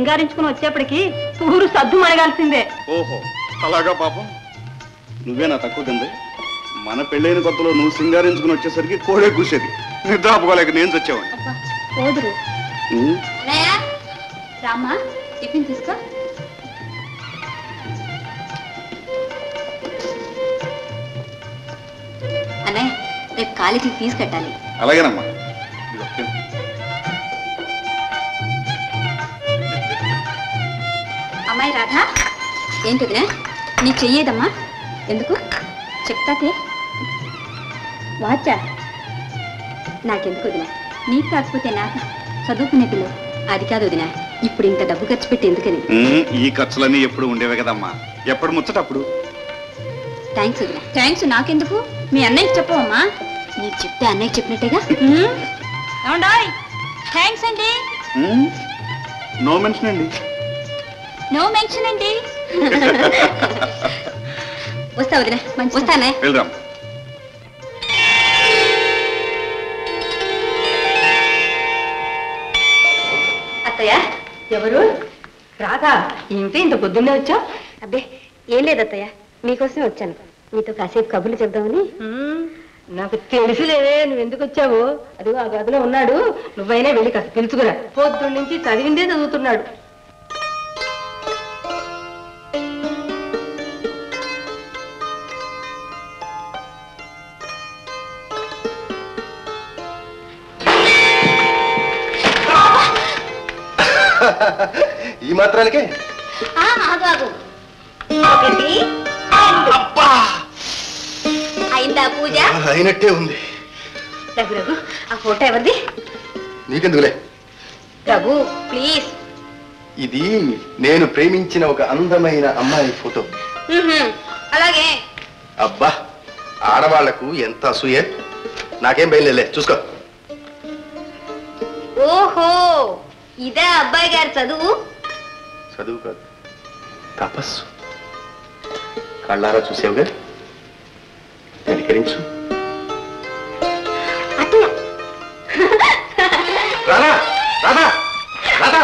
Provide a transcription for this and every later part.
సింగారించుకుని వచ్చేప్పటికి ఊరు సద్దు మణగాల్సిందే. ఓహో అలాగా పాపం. నువ్వేనా తక్కువ తింది? మన పెళ్ళైన కొత్తలో నువ్వు సింగారించుకుని వచ్చేసరికి కోడే కూసేది. నిద్ర ఆపుకోలేక నేను చచ్చేవాడిని. రామ్మా టిఫిన్ తీసుకో. అన్నయ్య రేపు కాలేజీకి ఫీజు కట్టాలి. అలాగేనమ్మా. అమ్మాయి రాధా ఏంటిదిరా నీ చెయ్యేదమ్మా? ఎందుకు చెప్తాతే? వాచా నాకెందుకు వదినా? నీకు కాకపోతే నాకు చదువుకునే పిల్లలు. అది కాదు వదినా, ఇప్పుడు ఇంత డబ్బు ఖర్చు పెట్టి ఎందుకని? ఈ ఖర్చులన్నీ ఎప్పుడు ఉండేవే కదమ్మా, ఎప్పుడు ముచ్చటప్పుడు. థ్యాంక్స్ వదినా. థ్యాంక్స్ నాకెందుకు? మీ అన్నయ్యకి చెప్పవమ్మా. నీకు చెప్తే అన్నయ్యకి చెప్పినట్టేగా. థ్యాంక్స్ అండి. నో మెన్షన్ అండి. నో మెన్షన్ అండి. వస్తా వదినా. వస్తానే. వెళ్దాం. అత్తయ్య ఎవరు? రాధా ఏంటి ఇంత పొద్దున్నే వచ్చావు? అబ్బే ఏం లేదత్తయ్య, మీకోసమే వచ్చాను. మీతో కాసేపు కబుర్లు చెప్దామని. నాకు తెలుసులేవే నువ్వు ఎందుకు వచ్చావు. అదిగో ఆ గదిలో ఉన్నాడు, నువ్వైనా వెళ్ళి కాస్త పిలుచుకురా. పొద్దున్న నుంచి చదివిందే చదువుతున్నాడు. ఈ మాత్రానికే అయిందా పూజ? అయినట్టే ఉంది. రఘు రఘు ఆ ఫోటో ఎవరిది? నీకెందుకులే. రఘు ప్లీజ్. ఇది నేను ప్రేమించిన ఒక అందమైన అమ్మాయి ఫోటో. అలాగే. అబ్బా ఆడవాళ్లకు ఎంత అసూయ. నాకేం బయలులే, చూసుకో. ఓహో ఇదే అబ్బాయి గారు చదువు? చదువు కాదు, తపస్సు. కళ్ళారా చూసావుగా, కనికరించు. రాధా రాధా రాధా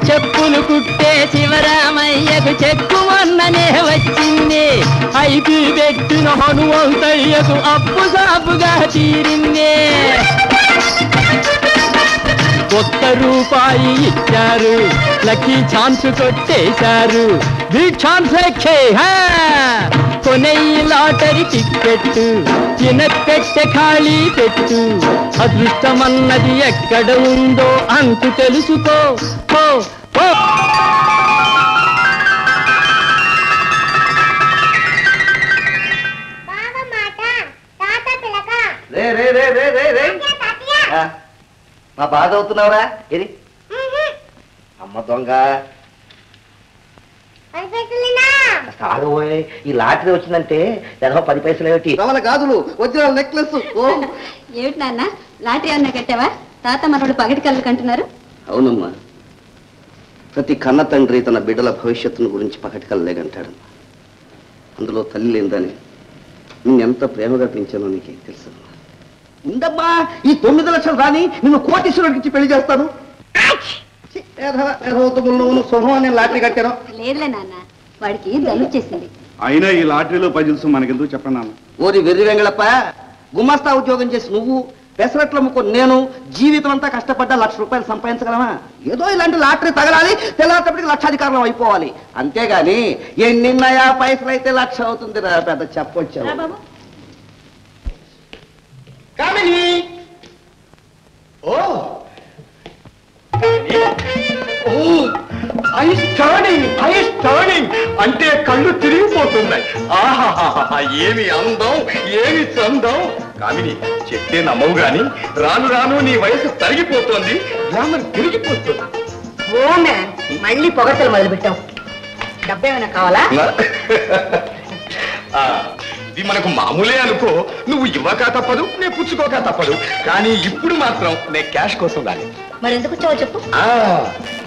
చెప్పులు కుట్టే శివరామయ్యకు చెక్కు మొన్ననే వచ్చింది. ఐపీ పెట్టిన హనుమంతయ్యకు అప్పు సాపుగా తీరింది. ₹1 ఇచ్చారు, లక్కీ ఛాన్స్ కొట్టేశారు. బిగ్ ఛాన్స్ ఎక్కే కొనెయ్యి లాటరీ టిక్కెట్, చినపెట్టె ఖాళీ పెట్టు. అదృష్టమన్నది ఎక్కడ ఉందో అంతు తెలుసుకో. మా బాధ అవుతున్నావురా? ఇది అమ్మ దొంగ. సాగబోయే ఈ లాటరీ వచ్చిందంటే 10 పైసలు ఏమిటి? రమణ గాజులు, వజ్రాల నెక్లెస్. ఏమిటి నాన్న లాటరీ అన్నా కట్టావా? తాత మనోడు పగటి కళ్ళు కంటున్నారు. అవునమ్మా, ప్రతి కన్న తండ్రి తన బిడ్డల భవిష్యత్తును గురించి పగటి కళ్ళలేగంటాడు. అందులో తల్లి లేదని నిన్నెంత ప్రేమగా పెంచానో నీకేం తెలుసు. ఉండమ్మా, ఈ 9 లక్షలు రాని నిన్ను కోటీశ్వరుడికి ఇచ్చి పెళ్లి చేస్తాను. శుభం లాటరీ కట్టాను. లేదులే నాన్న, వాడికి దలుచేసింది. అయినా ఈ లాటరీలో పజిల్స్ మనకెందుకు చెప్పండి నాన్న. ఓరి వెర్రి వెంగళప్ప, గుమస్తా ఉద్యోగం చేసి నువ్వు, పెసరట్లు అమ్ముకొని నేను జీవితం అంతా కష్టపడ్డా ₹1,00,000 సంపాదించగలమా? ఏదో ఇలాంటి లాటరీ తగలాలి, తెల్లారేపటికి లక్షాధికారులం అయిపోవాలి. అంతేగాని ఎన్నిన్నయా పైసలు అయితే 1,00,000 అవుతుంది రా పెద్ద చెప్పొచ్చా. అంటే కళ్ళు తిరిగిపోతున్నాయి. ఆహాహా ఏమి అందం, ఏమి చందం. కామిని చెప్తే నమ్మవు గాని రాను రాను నీ వయసు తరిగిపోతుంది, గ్లామర్ తిరిగిపోతుంది. ఓ మ్యాన్, మళ్ళీ పొగట్టలు మొదలు పెట్టావు. డబ్బేమైనా కావాలా? ఇది మనకు మామూలే అనుకో. నువ్వు ఇవ్వక తప్పదు, నేను పుచ్చుకోక తప్పదు. కానీ ఇప్పుడు మాత్రం నేను క్యాష్ కోసం రాలేదు. మరి ఎందుకు వచ్చావో చెప్పు.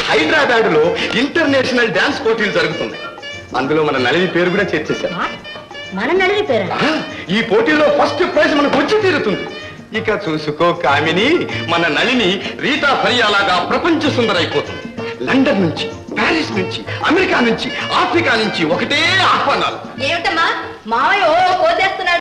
హైదరాబాద్ లో ఇంటర్నేషనల్ డాన్స్ పోటీలు జరుగుతున్నాయి. అందులో మన నళిని పేరు కూడా చేర్చేశారు. మన నడిని పేరా? ఈ పోటీలో ఫస్ట్ ప్రైజ్ మనకు వచ్చి తీరుతుంది. ఇక చూసుకో కామిని, మన నళిని రీతా ఫరియాలాగా ప్రపంచ సుందరైపోతుంది. లండన్ నుంచి, ప్యారిస్ నుంచి, అమెరికా నుంచి, ఆఫ్రికా నుంచి ఒకటే ఆహ్వానాలు. ఏమిటమ్మా మావయ్య ఓ పోసేస్తున్నాడు?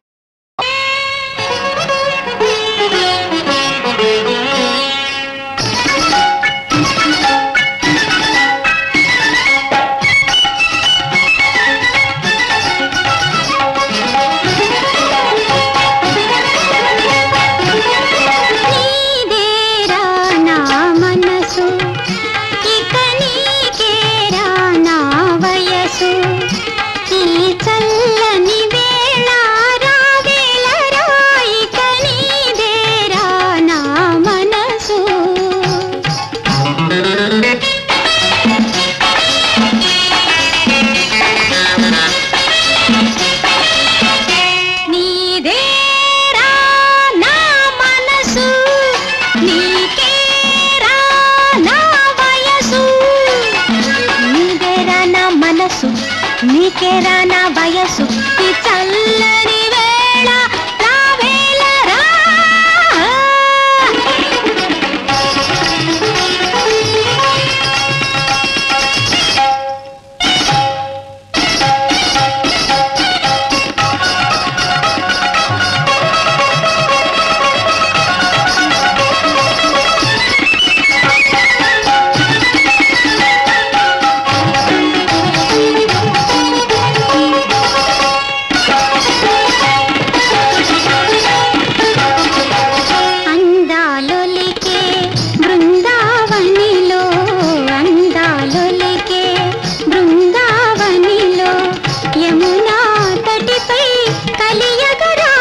నీకేరా నా వయసు ఈ చల్లని వేళ రావేళ రా. బృందావనిలో యమునా తటిపై కలియగరా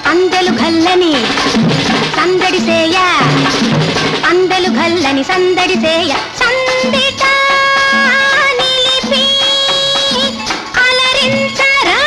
అందెలు గల్లని సందడి సేయ, అందెలు గల్లని సందడి సేయ, సందిట నిలిపి అలరించరా.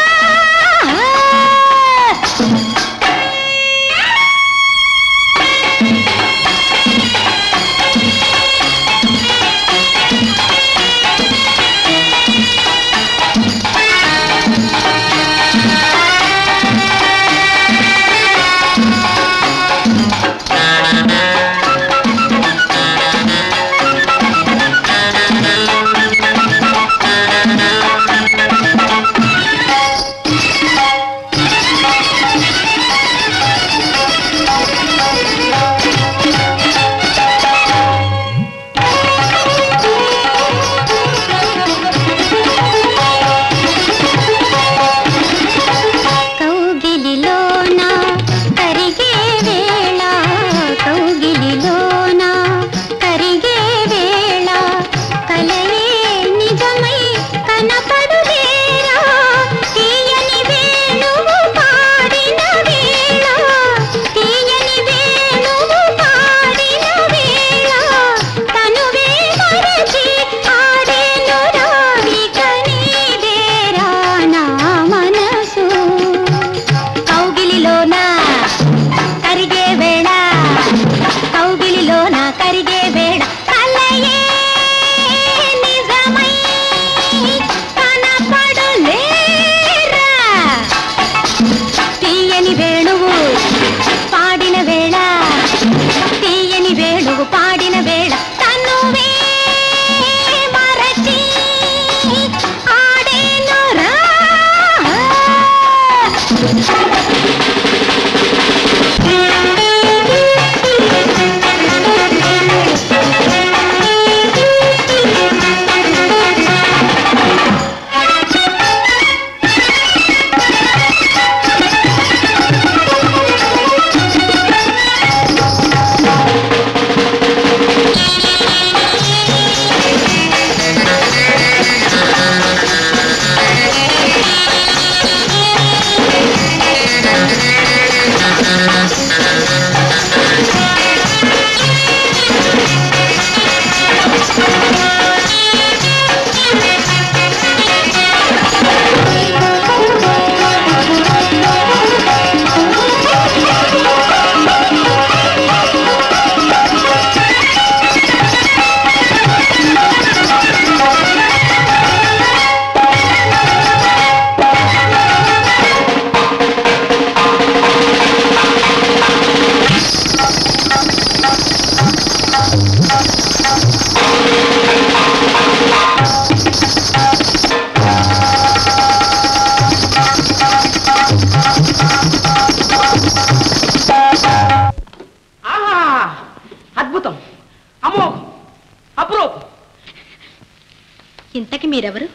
ఇంతకీ మీరెవరు?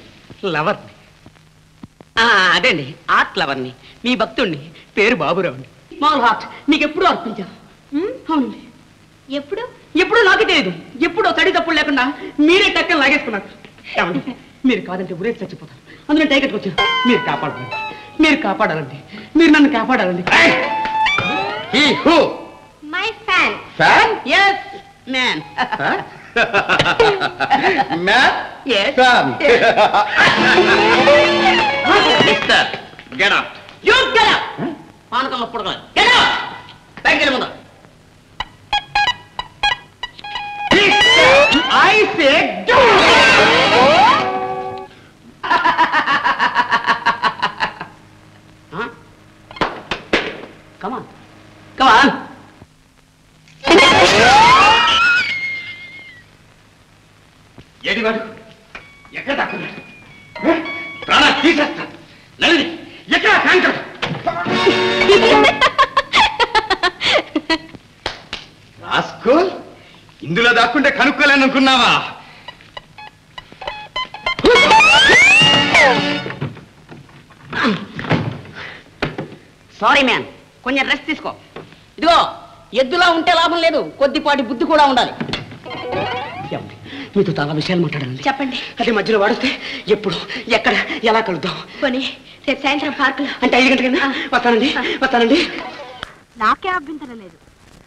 లవర్ని. అదేండి, ఆర్ట్ లవర్ని, మీ భక్తుడిని. పేరు బాబురావుని. స్మాల్ హార్ట్ నీకు ఎప్పుడూ అర్పించాను. అవునండి. ఎప్పుడు? ఎప్పుడూ నాకే తెలియదు. ఎప్పుడో తడి తప్పులు లేకుండా మీరే టక్కని లాగేసుకున్నారు. ఏమండి, మీరు కాదంటే ఊరే చచ్చిపోతారు. అందులో టైకెట్కి వచ్చాను. మీరు కాపాడాలండి, మీరు కాపాడాలండి, మీరు నన్ను కాపాడాలండి. My fan. Fan? Yes man. Man? Yes. Fan. Mister, get out. You get out. పానకంలో పుడకలేదు. Get out. బయటికి వెళ్ళి ముందు. I say go. Come on. Come on. AD వాడు? ఎక్కడ దాక్కున్నాడు? ప్రాణా తీసేస్తాను. నల్లి ఎక్కడ కాంటాడు? రాస్కో, ఇందులో దాక్కుంటే కనుక్కోలేనుకున్నావా? సారీ మ్యాన్, కొంచెం రెస్ట్ తీసుకో. ఇదిగో, ఎద్దులా ఉంటే లాభం లేదు, కొద్దిపాటి బుద్ధి కూడా ఉండాలి. మీతో చాలా విషయాలు మాట్లాడాలి. చెప్పండి. అదే మధ్యలో వాడితే ఎప్పుడు, ఎక్కడ, ఎలా కలుద్దాం? పోనీ రేపు సాయంత్రం పార్కులో. అంటే 5 గంటలకన్నా వస్తానండి. వస్తానండి. నాకే అభ్యంతరం లేదు.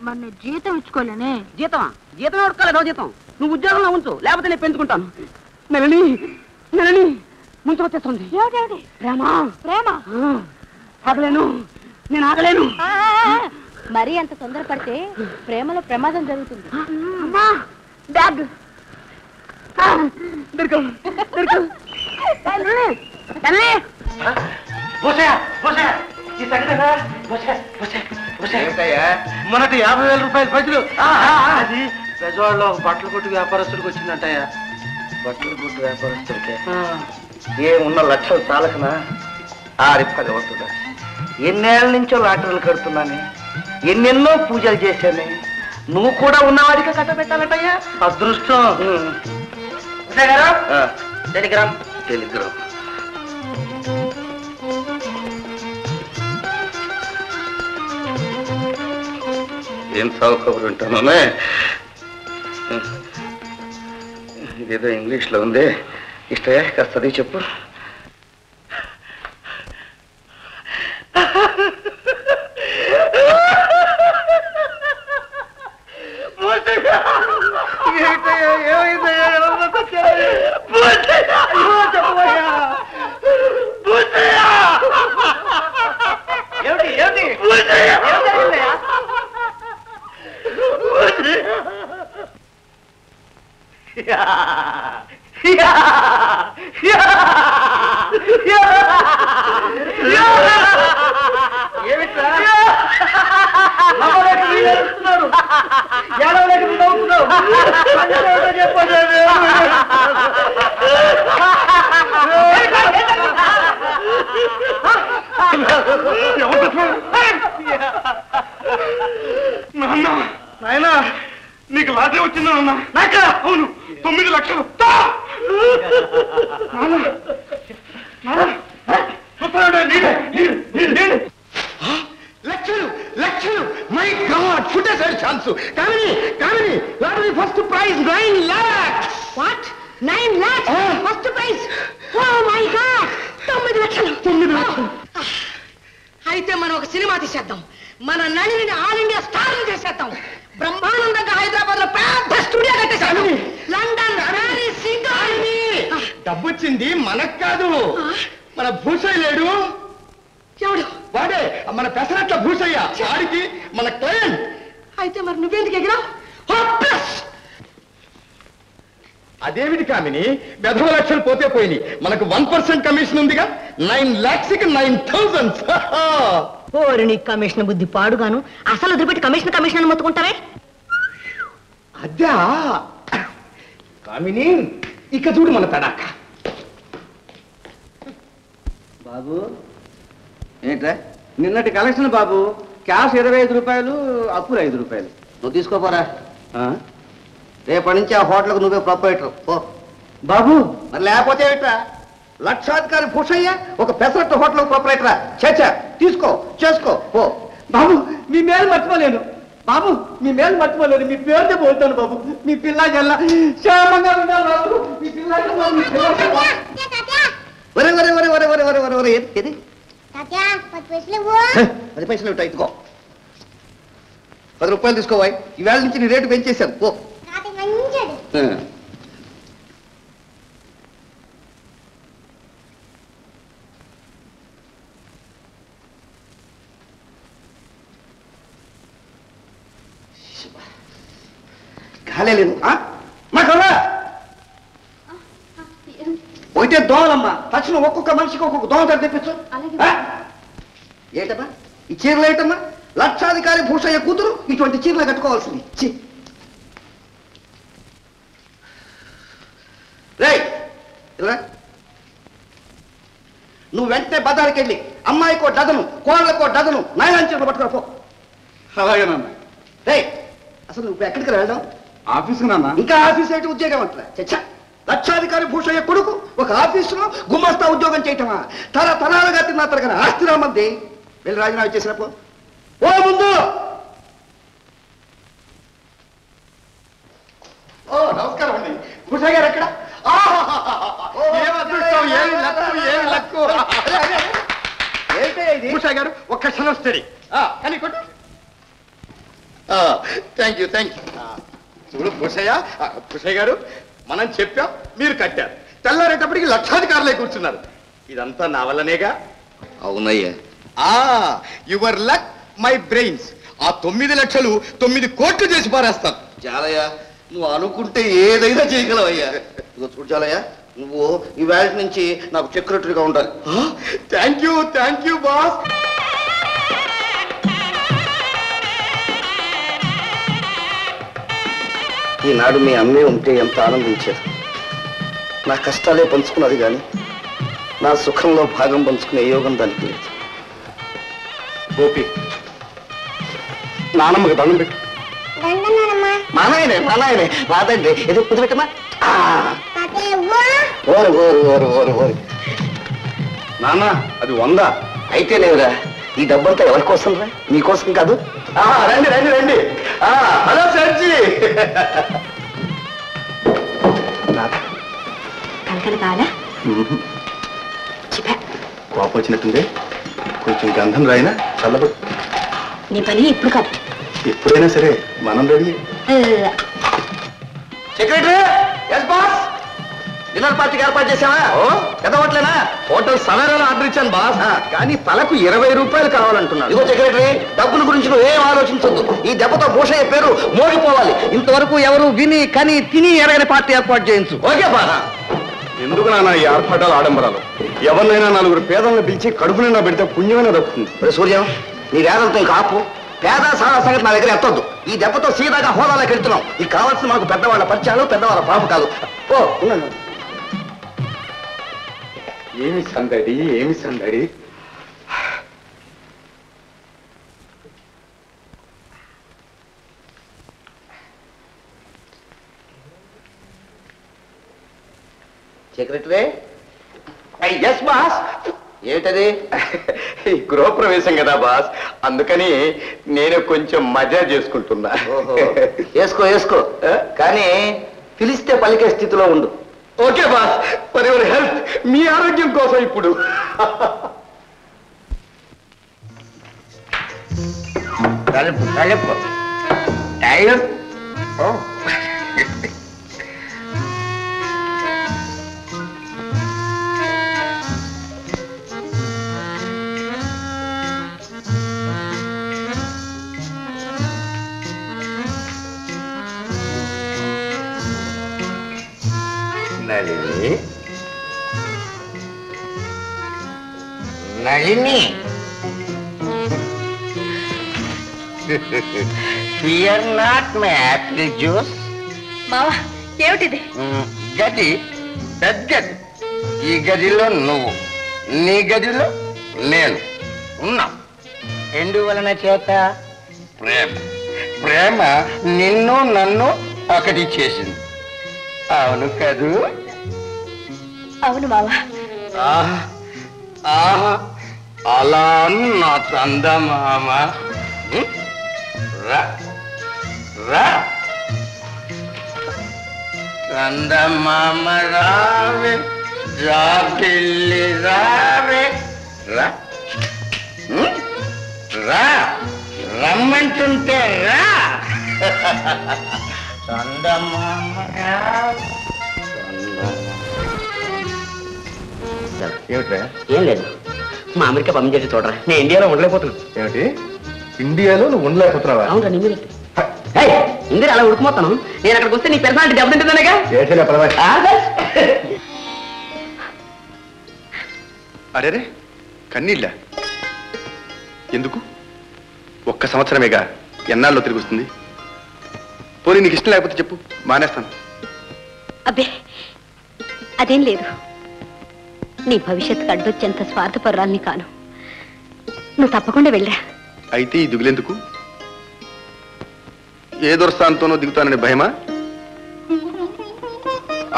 మరి నేను జీతం ఇచ్చుకోలేనే. జీతమా? జీతం ఎవరుకోలేదో జీతం. నువ్వు ఉద్యోగంలో ఉంచు, లేకపోతే నేను పెంచుకుంటాను. నెలని నెలని ముందు వచ్చేస్తుంది. ప్రేమ ప్రేమ ఆగలేను, నేను ఆగలేను. మరీ అంత తొందరపడితే ప్రేమలో ప్రమాదం జరుగుతుంది. అమ్మా, బ్యాగ్ దొరుకు దొరుకు. మొన్నటి 50,000 రూపాయల పైసలు అది పెద్దవాళ్ళు బట్టల కొట్టు వ్యాపారస్తుడికి వచ్చిందంటయ్యా. బట్టల కొట్టు వ్యాపారస్తుడికే ఏమున్న లక్షలు చాలకనా? 6 భగవంతుడా, ఎన్నేళ్ల నుంచో లాటరీలు కడుతున్నాను, ఎన్నెన్నో పూజలు చేశాను. నువ్వు కూడా ఉన్నవాడికే కట్టబెట్టాలంటయ్యా. అదృష్టం. Telegram Telegram. ఏం సాగు కబురు ఉంటానే, ఇదేదో ఇంగ్లీష్లో ఉంది. ఇష్టయా, కాస్త చదివి చెప్పు. నాయనా, నీకు లాటరీ వచ్చిందా? నాక? అవును, 9 లక్షలు. లక్షలు లక్షలు! మై గాడ్, ఫుటేసాడు chance. Kamini Kamini, lottery first prize 9 lakhs. What? 9 lakhs first prize? Oh my God, 9 లక్షలు. 9 లక్షలు. అయితే మనం ఒక సినిమా తీసేద్దాం. మన నళిని ఆల్ ఇండియా స్టార్ చేసేద్దాం. బ్రహ్మానందంగా హైదరాబాద్ లో పెద్ద స్టూడియో కట్టేశాను. London, Paris, Singapore. డబ్బు వచ్చింది మనకు కాదు, మన భూషయ్య లేడు. ఎవడు? వాడే, మన పెసరట్ల భూషయ్య. వాడికి మన క్లయింట్. అయితే మరి నువ్వెందుకు ఎగిరావు? అదేమిటి కామిని, 10 లక్షలు పోతే పోయినాయి. మనకు 1% కమిషన్ ఉందిగా. 9 lakhs కి 9,000. ఓరి నీ కమిషన్ బుద్ధి పాడుగాను. అసలు వదిలిపెట్టి కమిషన్ కమిషన్ అని మొత్తుకుంటావే. అదా కామిని, ఇక చూడు మన తడాక. బాబు ఏంట్రా నిన్నటి కలెక్షన్ బాబు? క్యాష్ 25 రూపాయలు, అప్పులు 5 రూపాయలు. నువ్వు తీసుకోపోరా. రేపటి నుంచి ఆ హోటల్కు నువ్వే ప్రొపరేటర్. ఓ బాబు మరి లేకపోతే ఏమిట్రా? లక్షాధికారి భూషయ్య ఒక పెసరట్టు హోటల్ ప్రొపరేటరా? చేచా తీసుకో చేసుకో పో. బాబు మీ మేలు మర్చిపోలేను బాబు, మీ మేలు మర్చిపోలేను. మీ పేరుతో పోతాను బాబు. మీ పిల్ల జల్ల క్షేమంగా ఉండాలి బాబు. మీ పిల్ల ఒరే ఒరే ఒరే ఒరే ఒరే ఒరే ఒరే ఒరే ఏది 10 పైసలు ఉంటాయి. ఇదిగో 10 రూపాయలు తీసుకోవాలి. ఈవేళ నుంచి నీ రేటు పెంచేశాను పో. కాలేదు మాకల్లా ఒకటే దోమలమ్మా. తక్షణం ఒక్కొక్క మనిషికి ఒక్కొక్క దోమ తెర తెప్పించు. ఏంటమ్మా ఈ చీరలు ఏంటమ్మా? లక్షాధికారి భూషయ్య కూతురు ఇటువంటి చీరలు కట్టుకోవాల్సింది. నువ్వు వెంటనే బజార్కి వెళ్ళి అమ్మాయికో డజను కోళ్ళకో డజను నైలాన్ చీరలు పట్టుకురా పో. అలాగేనన్నా. రే అసలు నువ్వు ఎక్కడికి వెళ్ళడం? ఆఫీస్కి నాన్న. ఇంకా ఆఫీస్ ఏంటి ఉద్యోగం అంటారా? చచ్చా, లక్షాధికారి భూషయ్య కొడుకు ఒక ఆఫీసులో గుమస్తా ఉద్యోగం చేయటమా? తరతరాలుగా తిన్నా తరగన ఆస్తి రామంది. వెళ్ళి రాజీనామా చేసినప్పుడు ఓ ముందు. ఓ నమస్కారం అండి. భూషయ్య గారు ఎక్కడ? భూషయ్య గారు ఒక్క క్షణం స్టడీ కానీ కొట్టు. థ్యాంక్ యూ చూడు భూషయ్య గారు, మనం చెప్పాం, మీరు కట్టారు. తెల్లారేటప్పటికి లక్షాధికారులే కూర్చున్నారు. ఇదంతా నా వల్లనేగా? అవునయ్యా. Your luck my brains. ఆ 9 లక్షలు 9 కోట్లు చేసి పారేస్తాను. చాలయ్య, నువ్వు అనుకుంటే ఏదైనా చేయగలవయ్యా. ఇదిగో చూడు చాలయ్య, నువ్వు ఈ వేళ నుంచి నాకు సెక్రటరీగా ఉండాలి. Thank you boss. ఈనాడు మీ అమ్మే ఉంటే ఎంత ఆనందించారు. నా కష్టాలే పంచుకున్నది కానీ నా సుఖంలో భాగం పంచుకునే యోగం దానికి లేదు. గోపి, నానమ్మకి దండం పెట్టు. మా నాయనే రాదండి. ఏదో కుదిపెట్టమా. ఓరు ఓరు ఓరు ఓరు ఓరు. నాన్న అది 100. అయితే లేవురా, ఈ డబ్బంతా ఎవరి కోసం రా? నీకోసం కాదు. రండి. హలో సర్జీ. కలకలు కావాలా? కోపం వచ్చినట్టుంది. కొంచెం గంధం రాయినా చల్లబడు. నీ పని ఇప్పుడు కాదు, ఎప్పుడైనా సరే మనం ready. Secretary, yes boss. Dinner పార్టీకి ఏర్పాటు చేసావా? ఎదవట్లేనా? హోటల్ సవేరాలో ఆర్డర్ ఇచ్చాను బాస్, కానీ తలకు 20 రూపాయలు కావాలంటున్నాడు. ఇదిగో సెక్రటరీ, డబ్బుల గురించి నువ్వు ఏం ఆలోచించొద్దు. ఈ దెబ్బతో భూషయ్య పేరు మోగిపోవాలి. ఇంతవరకు ఎవరు విని కని తిని ఎరగని పార్టీ ఏర్పాటు చేయించు. Okay boss. ఎందుకు నాన్న ఈ ఆర్భాటాలు ఆడంబరాలు? ఎవరినైనా 4 పేదలను పిలిచి కడుపు నిండా పెడితే పుణ్యమైన దక్కుతుంది. సూర్యం, నీ వేదంతో ఇంకా ఆపు. పేద సారా సంగతి నా దగ్గర ఎత్తొద్దు. ఈ దెబ్బతో సీదాగా హోదాలోకి వెళ్తున్నాం. నీకు కావాల్సిన మనకు పెద్దవాళ్ళ పరిచయాలు, పెద్దవాళ్ళ పాపకాలు. ఓ ఉన్నాను. ఏమి సందడి. సెక్రటరీ. Yes boss. ఏమిటది? గృహప్రవేశం కదా బాస్, అందుకని నేను కొంచెం మజా చేసుకుంటున్నా. వేసుకో కానీ పిలిస్తే పలికే స్థితిలో ఉండు. Okay boss, for your health. మీ ఆరోగ్యం కోసం ఇప్పుడు. Nalini, fear not my apple juice. మావా, ఏమిటిది? గది పెద్దది. ఈ గదిలో నువ్వు, నీ గదిలో నేను ఉన్నాం. ఎందువలన చేత? ప్రేమ నిన్ను నన్ను ఒకటి చేసింది. అవును కదూ? అవును మావా. అలా నా చందమామ రా రా చందమామ రావే జాబిల్లి రావే రా రా రమ్మంటుంటే రా చందమామ రావే. ఏమిట్రా? ఏం లేదు, మా అమెరికా పంపించేసి చూడరా, నేను ఇండియాలో ఉండలేకపోతున్నాను. ఏమిటి ఇండియాలో నువ్వు ఉండలేకపోతున్నావా? అవునరా, నీ మీద ఇందిరా అలా ఉడుకుపోతాను. నేను అక్కడికి వస్తే నీ పర్సనాలిటీ దెబ్బతింటుందనేగా. అరేరే కన్నీళ్ళ ఎందుకు? ఒక్క సంవత్సరమేగా, ఎన్నాళ్ళలో తిరిగి వస్తుంది? పోనీ నీకు ఇష్టం లేకపోతే చెప్పు, మానేస్తాను. అబ్బే అదేం లేదు. నీ భవిష్యత్తుకు అడ్డొచ్చేంత స్వార్థపరురాల్ని కాను. నువ్వు తప్పకుండా వెళ్ళరా. అయితే ఈ దిగులెందుకు? ఏ దొరస్థానంతోనో దిగుతానని భయమా?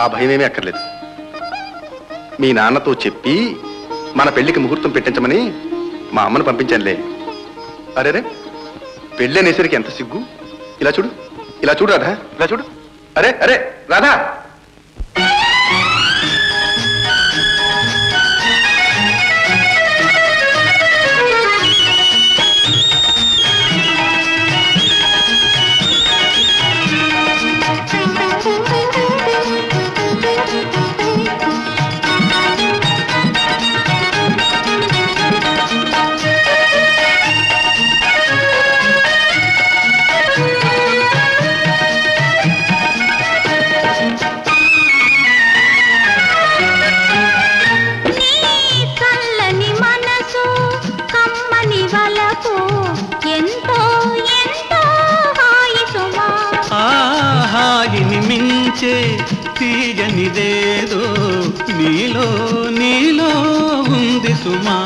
ఆ భయమేమీ అక్కర్లేదు. మీ నాన్నతో చెప్పి మన పెళ్లికి ముహూర్తం పెట్టించమని మా అమ్మను పంపించానులే. అరేరే పెళ్ళి అనేసరికి ఎంత సిగ్గు. ఇలా చూడు, ఇలా చూడు రాధా, ఇలా చూడు. అరే అరే రాధా, తీయనిదేదో నీలో నీలో ఉంది సుమా.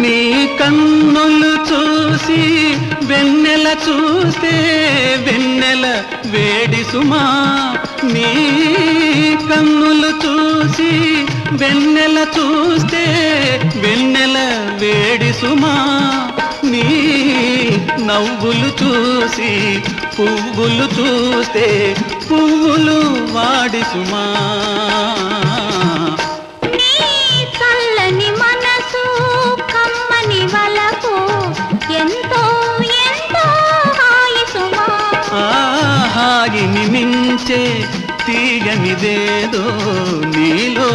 నీ కన్నులు చూసి వెన్నెల చూస్తే వెన్నెల వేడి సుమా. నీ కన్నులు చూసి వెన్నెల చూస్తే వెన్నెల వేడి సుమా. నీ నవ్వులు చూసి పువ్వులు చూస్తే పువ్వులు వాడి సుమా. హాయిని మించే తీయనిదేదో నీలో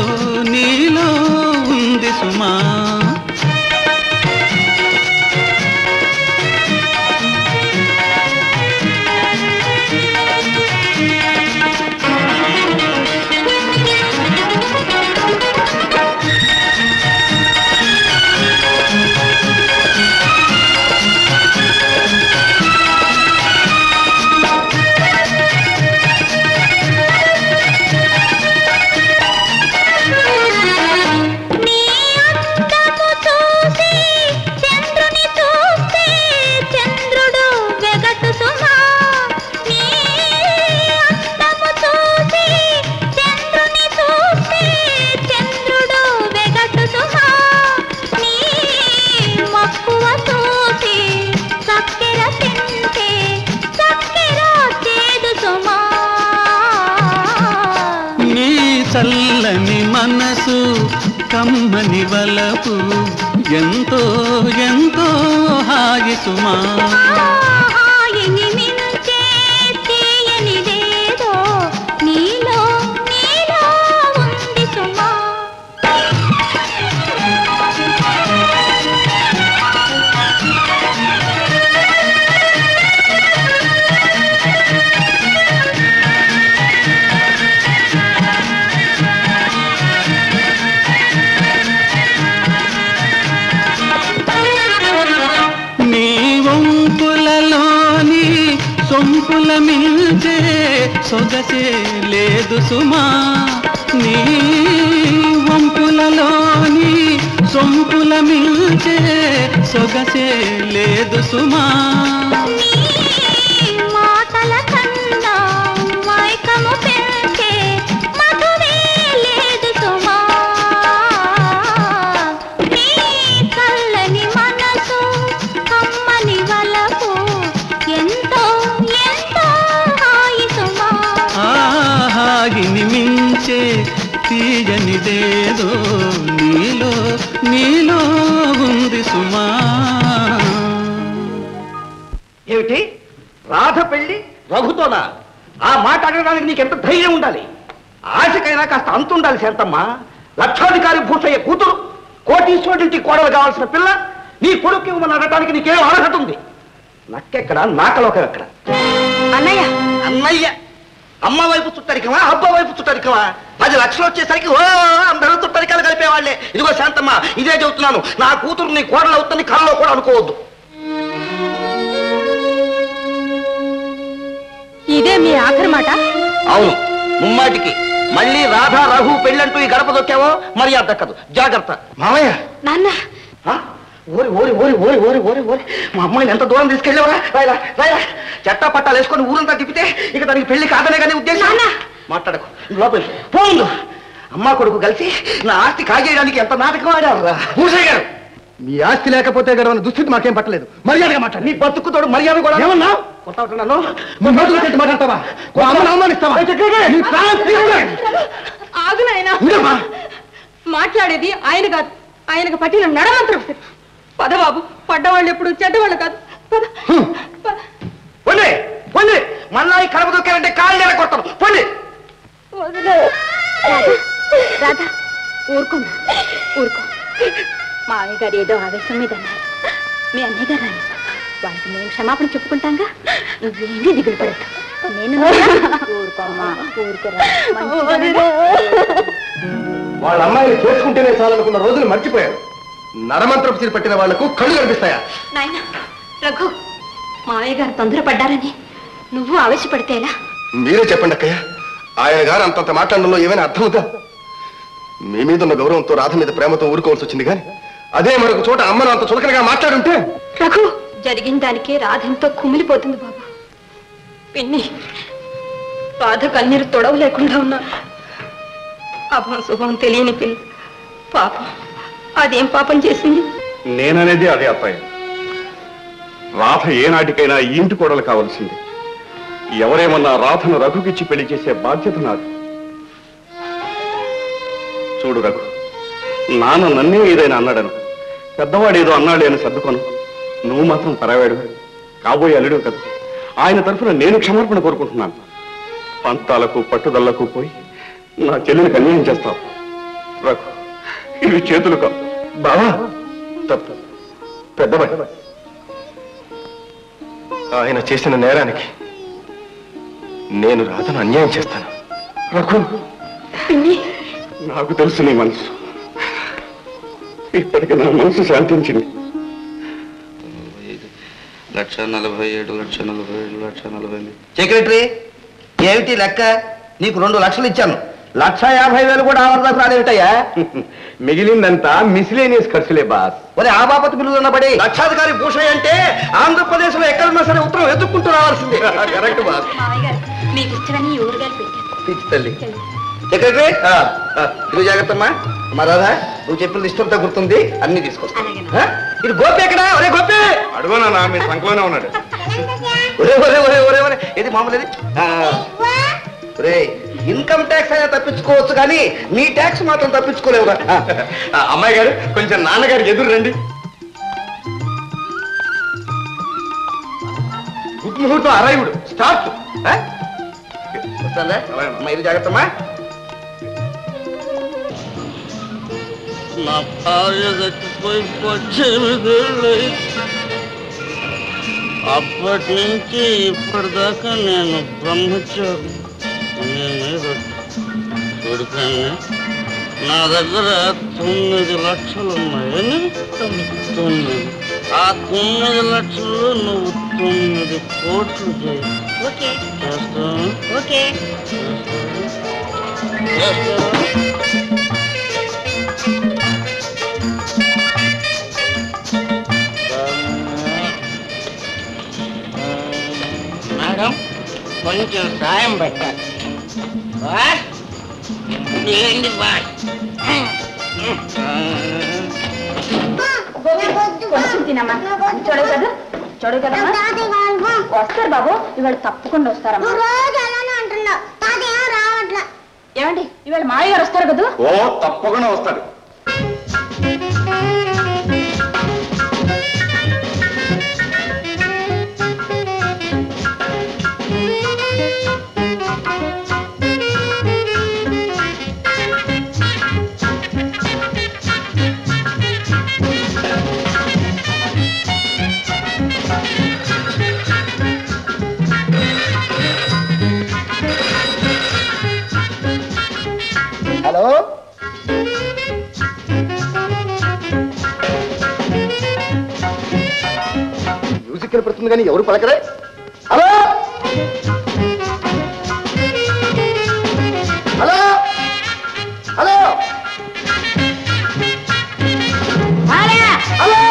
నీలో ఉంది సుమా. చల్లని మనసు కమ్మని వలపు ఎంతో ఎంతో హాయి సుమా. హాయిని మించే తీయనిదేదో నీలో నీలో ఉంది సుమా. సొంపుల మించే సొగసే లేదు సుమా నీ వంపులలోని సొంపుల మిల్చే సొగసే లేదు సుమా మాటల కన్నా మైకము పెంచే మధువే లేదు సుమా నీ చల్లని మనసు కమ్మని వలపు ఎంతో ఎంతో హాయి సుమా హాయిని మించే తీయనిదేదో నీలో నీలో ఉంది సుమా ఏమిటి రాధ పెళ్లి రఘుతోనా ఆ మాట అడగడానికి నీకెంత ధైర్యం ఉండాలి ఆశకైనా కాస్త అంత ఉండాలి శాంతమ్మ లక్షాధికారి భూషయ్య కూతురు కోటీశ్వరుడింటి కోడలు కావాల్సిన పిల్ల నీ కొడుకు ఇవ్వమని అడగడానికి నీకేం అర్హత ఉంది నక్కెక్కడ నాకలోకం ఎక్కడ అన్నయ్య అన్నయ్య అమ్మ వైపు చుట్టరికమా అబ్బ వైపు చుట్టరికమా 10 లక్షలు వచ్చేసరికి ఓ అందరూ చుట్టరికాలు కలిపేవాళ్లే ఇదిగో శాంతమ్మ ఇదే చెబుతున్నాను నా కూతురు నీ కోడలు అవుతుంది కళ్ళలో కూడా అనుకోవద్దు ఇదే మీ ఆఖరి మాట అవును ముమ్మాటికి మళ్ళీ రాధా రఘు పెళ్ళంటూ ఈ గడప దొక్కావో మర్యాద దక్కదు జాగ్రత్త మామయ్య నాన్న ఓరి ఓరి ఓరి ఓరి ఓరి ఓరి ఓరి మా అమ్మాయిని ఎంత దూరం తీసుకెళ్ళేవరా రాయలా రాయలా చట్టా పట్టాలు వేసుకొని ఊరంతా తిప్పితే ఇక దానికి పెళ్లి కాదనే కానీ ఉద్దేశం మాట్లాడకు లోపలి పోండు అమ్మ కొడుకు కలిసి నా ఆస్తి కాజేయడానికి ఎంత నాటకం ఆడారు భూషయ్య గారు మీ ఆస్తి లేకపోతే గడవని దుస్థితి మాకేం పట్టలేదు మర్యాదగా మాట్లాడు నీ బతుకుతోడు మర్యాద కూడా ఏమన్నా కొట్టావుతున్నాను మాట్లాడతావా అమ్మను అవమానిస్తావా ఆగు నాయనా మాట్లాడేది ఆయన కాదు ఆయనకు పట్టిన నడమంత్రం పదబాబు పడ్డవాళ్ళు ఎప్పుడు చెడ్డవాళ్ళు కాదు పొండి పొండి మళ్ళా ఈ కడప దొక్కారంటే కాళ్ళు ఎలా కొడతాను పొండి రాధా ఊరుకోమా ఊరుకో మామయ్య గారు ఏదో ఆవేశం మీద అన్నారు మీ అన్నయ్య గారు రాని వాళ్ళకి మేము క్షమాపణ చెప్పుకుంటాంగా నువ్వేమీ దిగులు పడతావు నేను ఊరుకోమ్మా ఊరుకోరా వాళ్ళ అమ్మాయిని చేసుకుంటేనే చాలనుకున్న రోజులు మర్చిపోయారు నరమంత్రపు చీర పట్టిన వాళ్లకు కళ్ళు కనిపిస్తాయా నాయన రఘు మామయ్య గారు తొందరపడ్డారని నువ్వు ఆవేశపడితే ఎలా మీరే చెప్పండి అక్కయ్య ఆయన గారు అంతంత మాట్లాడడంలో ఏమైనా అర్థం ఉందా మీ మీద ఉన్న గౌరవంతో రాధ మీద ప్రేమతో ఊరుకోవాల్సి వచ్చింది కానీ అదే మరొక చోట అమ్మను అంత చులకనగా మాట్లాడుంటే రఘు జరిగిన దానికే రాధంతో కుమిలిపోతుంది బాబా పిన్ని రాధ కన్నీరు తొడవ లేకుండా ఉన్నా అభం శుభం తెలియని పిల్ల పాపం అదేం పాపం చేసింది నేననేది అదే అత్తయ్య రాధ ఏనాటికైనా ఈ ఇంటి కోడలు కావాల్సింది ఎవరేమన్నా రాధను రఘుకిచ్చి పెళ్లి చేసే బాధ్యత నాది చూడు రఘు నాన్న నన్నే ఏదైనా అన్నాడను పెద్దవాడు ఏదో అన్నాడు అని సర్దుకోను నువ్వు మాత్రం పరావాడు కాబోయే అల్లుడు కదా ఆయన తరఫున నేను క్షమార్పణ కోరుకుంటున్నాను పంతాలకు పట్టుదలకు పోయి నా చెల్లిని అన్యాయం చేస్తావు రఘు ఇవి చేతులు కావు బావా తప్పు పెద్దవాడు ఆయన చేసిన నేరానికి నేను రాధను అన్యాయం చేస్తాను రఘు నాకు తెలుసు నీ మనసు ఇప్పటికి నా మనసు శాంతించింది 1,47,1,47,1,40,000 సెక్రటరీ ఏమిటి లెక్క నీకు 2 లక్షలు ఇచ్చాను 1,50,000 కూడా ఆవర్దాకు రాదేమిటయ్యా మిగిలిందంతా మిస్లేనియస్ ఖర్చులే బాస్ మరి ఆ బాపతి బిల్లున్న పడి లక్షాధికారి భూషయ్య అంటే ఆంధ్రప్రదేశ్ లో ఎక్కడున్నా సరే ఉత్తరం ఎదుర్కొంటూ రావాల్సిందే కరెక్ట్ బాస్ మామయ్య గారు మీకు ఇష్టమని ఊరుగాలు పెట్టాను పిచ్చి తల్లి సెక్రటరీ ఇదిగో జాగ్రత్తమ్మా మా రాధా నువ్వు చెప్పినది ఇష్టంతో గుర్తుంది అన్ని తీసుకొస్తా ఇది గోపి ఎక్కడా ఒరే గోపి అడుగునా మీ సంఖ్యలోనే ఉన్నాడు ఒరే ఒరే ఒరే ఒరే ఒరే ఏది మామూలు ఒరే ఇన్కమ్ ట్యాక్స్ అయినా తప్పించుకోవచ్చు కానీ నీ ట్యాక్స్ మాత్రం తప్పించుకోలేవురా అమ్మాయి గారు కొంచెం నాన్నగారికి ఎదురు రండి గుడ్ ముహూర్తం అరైవుడు స్టార్ట్ వస్తుందా అమ్మా ఇది జాగ్రత్తమ్మా నా భార్య చచ్చిపోయి 18 ఏళ్ళు అప్పటి నుంచి ఇప్పటిదాకా నేను బ్రహ్మచారి చూడుకండి నా దగ్గర 9 లక్షలు ఉన్నాయని 9 ఆ 9 లక్షలు నువ్వు 9 కోట్లు చేయి. ఓకే చేస్తావా? ఓకే మేడం కొంచెం సాయం పెట్టాలి. బాస్ ఏంటి బాస్? కొంచెం తినమ్మా చూడవు కదా చూడవు కదా వస్తారు బాబు ఇవాళ తప్పకుండా వస్తారమ్మా ఏమండి ఇవాళ మావయ్య గారు వస్తారు కదా ఓ తప్పకుండా వస్తాడు. హలో మ్యూజిక్ కనపడుతుంది కానీ ఎవరు పలకరే. Hello hello hello hello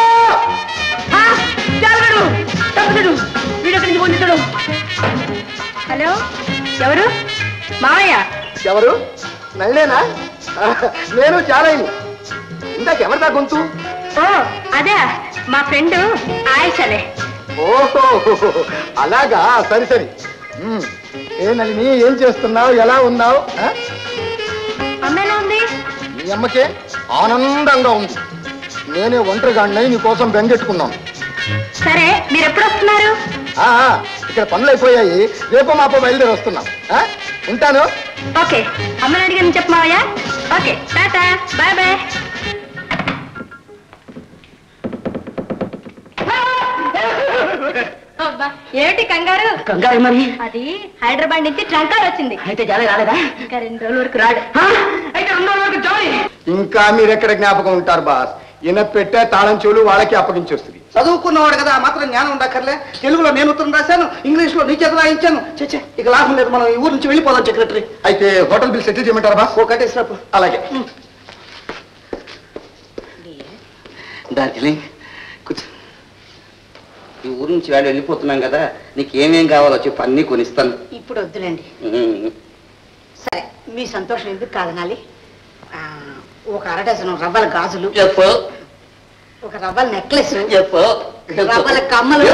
hello ఎవరు మావయ్య ఎవరు నల్లేనా? నేను చాలా ఇందాక ఎవరిదా గొంతు? ఓ అదే మా ఫ్రెండ్ ఆయేషలే. ఓహో అలాగా, సరి సరి. ఏ నలిని, ఏం చేస్తున్నావు? ఎలా ఉన్నావు? అమ్మ ఎలా ఉంది? మీ అమ్మకే ఆనందంగా ఉంది. నేనే ఒంటరిగాడినై నీ కోసం బెంగెట్టుకున్నాను. సరే మీరు ఎప్పుడు వస్తున్నారు? ఇక్కడ పనులు అయిపోయాయి, రేపు మాపో బయలుదేరి వస్తున్నాం. ఉంటాను. ఓకే అమ్మని అడిగాను చెప్పు మావయ్య. Okay tata bye bye. ఏమిటి కంగారు? కంగారు మరి అది హైదరాబాద్ నుంచి ట్రంకార్ వచ్చింది. అయితే జాలే రాలేదా? ఇంకా 2 రోజుల వరకు రాడు. అయితే 2 రోజుల వరకు జాలీ. ఇంకా మీరెక్కడ జ్ఞాపకం ఉంటారు బాస్? ఈయన పెట్టే తాళం చెవులు వాళ్ళకి అప్పగించొస్తుంది. చదువుకున్నవాడు కదా, మాత్రం జ్ఞానం ఉండక్కర్లే. తెలుగులో నేను ఉత్తరం రాశాను, ఇంగ్లీష్ లో నీ చేత రాయించాను. చచ్చే ఇక లాభం లేదు, మనం ఈ ఊరు నుంచి వెళ్ళిపోదాం సెక్రటరీ. అయితే హోటల్ బిల్ సెటిల్ చేయమంటారా బాస్? ఒకటేసినప్పు. అలాగే డార్జిలింగ్ కూర్చో. ఈ ఊరు నుంచి వాళ్ళు వెళ్ళిపోతున్నాం కదా, నీకు ఏమేం కావాలో చెప్పు, అన్నీ కొనిస్తాను. ఇప్పుడు వద్దులేండి. సరే మీ సంతోషం ఎందుకు కాదనాలి. ఒక 1/2 డజను రవ్వల గాజులు, చెప్పు ఒక రవ్వల నెక్లెస్, చెప్పు రవ్వల కమ్మలు.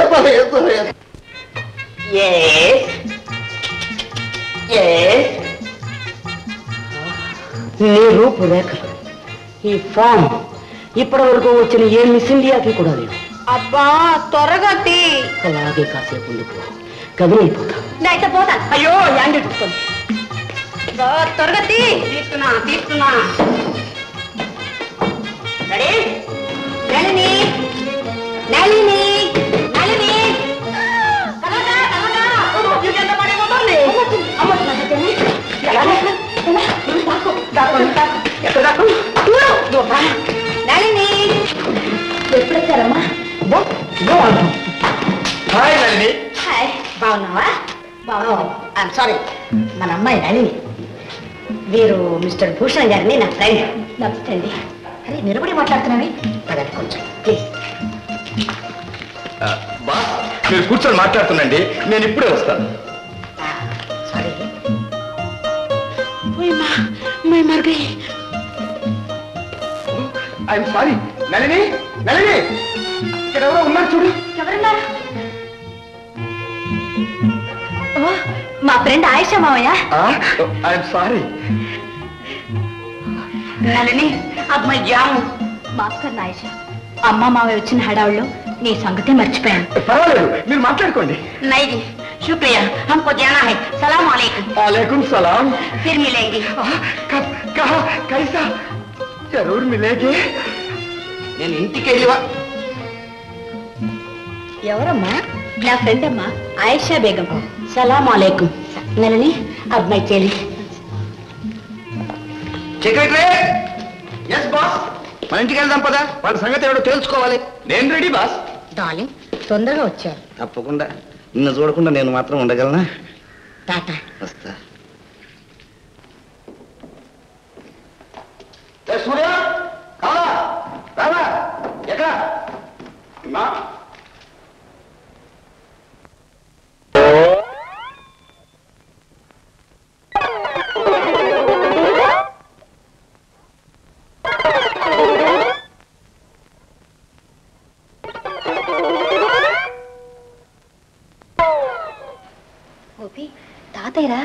నీ రూపురేఖలు, ఈ ఫామ్, ఇప్పటి వరకు వచ్చిన ఏ మిస్ ఇండియాకి కూడా లేవు. అబ్బా త్వరగా తీ. అలాగే కాసేపు ఉండిపో, కదిలిపోతా. అయితే పోతాను. అయ్యో యాండి చూసుకోండి. త్వరగా తీ. తీస్తున్నా. రెడీ? నళిని నళిని నళిని నళిని ఎప్పుడు వచ్చారమ్మా? హాయ్ నళిని. హాయ్ బాగున్నావా? బాగున్నావు. సారీ మన అమ్మాయి నళిని. వీరు మిస్టర్ భూషణ్ గారిని నా ఫ్రెండ్. నమస్తే అండి. అరే నిలబడి మాట్లాడుతున్నావి పదండి కొంచెం ప్లీజ్. బాస్ మీరు కూర్చొని మాట్లాడుతుండండి, నేను ఇప్పుడే వస్తాను. Sorry I'm sorry. Nalini, Nalini, ఇక్కడ ఎవరో ఉన్నారు చూడు. ఎవరున్నారు? ఓ మా ఫ్రెండ్ ఆయేషా మావయ్య. I'm sorry. నళిని అమ్మాయి జాము. మాఫ్ కర్ ఆయేషా, అమ్మ మావయ్య వచ్చిన హడావుల్లో నీ సంగతే మర్చిపోయాను. పర్వాలేదు, మీరు మాట్లాడుకోండి. నైది शुक्रिया, हमको जाना है. सलाम वालेकुम. वालेकुम सलाम. फिर मिलेंगे. कब, कहाँ, कैसा? जरूर मिलेंगे. నేను ఇంటికి వెళ్ళివా. ఎవరమ్మా? నా ఫ్రెండ్ అమ్మా ఆయేషా బేగం. సలాం వాలేకుం. నళిని అబ్బాయి చెల్లి. సెక్రటరీ. Yes boss. మన ఇంటికి వెళ్దాం పదా, వాళ్ళ సంగతి ఎవడో తెలుసుకోవాలి. నేను రెడీ బాస్. డార్లింగ్ తొందరగా వచ్చారు. తప్పకుండా. నిన్ను చూడకుండా నేను మాత్రం ఉండగలనా? టాటా. వస్తా. గోపి, తాతయ్యరా?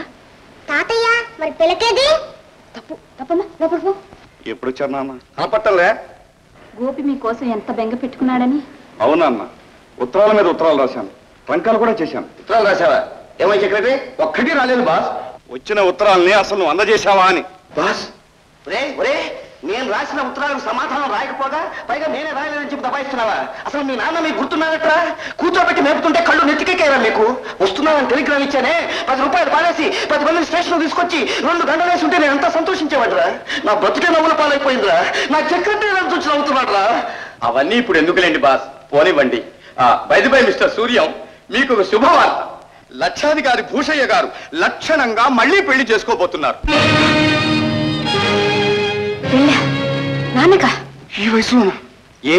తాతయ్య మరి పిలకేది? తప్పమ్మా, లోపలికి. ఎప్పుడు వచ్చారు నాన్న? కనపట్టలే. గోపి మీకోసం ఎంత బెంగ పెట్టుకున్నాడని. అవునన్న, ఉత్తరాల మీద ఉత్తరాలు రాశాను, ట్రంకాలు కూడా చేశాను. ఉత్తరాలు రాశావా? ఏమై సెక్రటరీ? ఒక్కటి రాలేదు బాస్. వచ్చిన ఉత్తరాల్ని అసలు నువ్వు అందజేశావా అని. బాస్, ఒరే నేను రాసిన ఉత్తరాలకు సమాధానం రాయకపోగా పైగా నేనే రాయలేదని చెప్పి దబాయిస్తున్నావా? అసలు మీ నాన్న మీకు గుర్తున్నారట్రా? కూర్చోబెట్టి మేపుతుంటే కళ్ళు నెత్తికెక్కారా మీకు? వస్తున్నానని టెలిగ్రామ్ ఇచ్చానే, 10 రూపాయలు పాలేసి 10 మందిని స్టేషన్ తీసుకొచ్చి 2 గంటలు వేసి ఉంటే నేను ఎంత సంతోషించేవాడ్రా. నా బ్రతికే నవ్వుల పాలైపోయిందిరా. నా సెక్రటరీ చూసి నవ్వుతున్నాడ్రా. అవన్నీ ఇప్పుడు ఎందుకులేండి బాస్, పోనివ్వండి. బై మిస్టర్ సూర్యం, మీకు ఒక శుభవార్త. లక్షాధికారి భూషయ్య గారు లక్షణంగా మళ్ళీ పెళ్లి చేసుకోబోతున్నారు. నాన్నక ఈ వయసులోనా? ఏ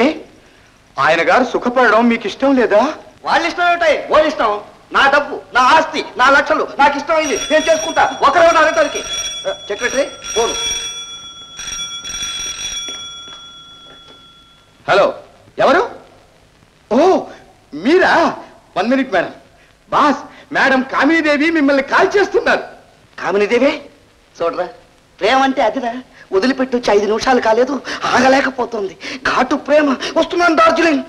ఆయన గారు సుఖపడడం మీకు ఇష్టం లేదా? వాళ్ళు ఇష్టం ఏమిటాయి? వాళ్ళు ఇష్టం. నా డబ్బు, నా ఆస్తి, నా లక్షలు నాకు ఇష్టమైంది నేను చేసుకుంటా. ఒకరు అడగటానికి. Secretary phone. హలో, ఎవరు? ఓ మీరా? 1 మినిట్ మేడం. బాస్, మేడం కామినీదేవి మిమ్మల్ని కాల్ చేస్తున్నారు. కామినీదేవి చూడరా, ప్రేమ అంటే అదిరా. వదిలిపెట్టి వచ్చి 5 నిమిషాలు కాలేదు, ఆగలేకపోతుంది. ఘాటు ప్రేమ. వస్తున్నాను డార్జిలింగ్.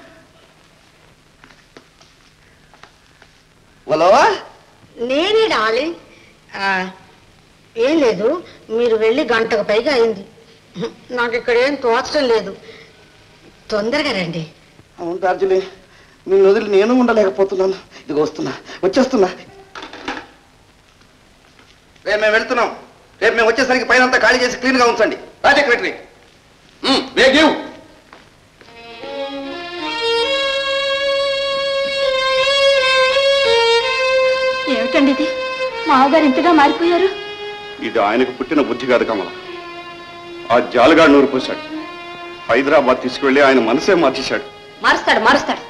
హలో, నేనే డార్లింగ్. ఏం లేదు, మీరు వెళ్ళి గంటకు పైగా అయింది. నాకు ఇక్కడ ఏం తోచడం లేదు. తొందరగా రండి. అవును డార్జిలింగ్, నిన్ను వదిలి నేను ఉండలేకపోతున్నాను. ఇదిగో వస్తున్నా, వచ్చేస్తున్నా. రేపు మేము వెళ్తున్నాం. రేపు మేము వచ్చేసరికి పైన అంతా ఖాళీ చేసి క్లీన్ గా ఉంచండి. రా సెక్రటరీ. ఏమిటండి ఇది? మావగారు ఇంతగా మారిపోయారు. ఇది ఆయనకు పుట్టిన బుద్ధి కాదు కమల. ఆ జాలుగాడు నూరు పోశాడు. హైదరాబాద్ తీసుకువెళ్ళి ఆయన మనసే మార్చేశాడు. మారుస్తాడు.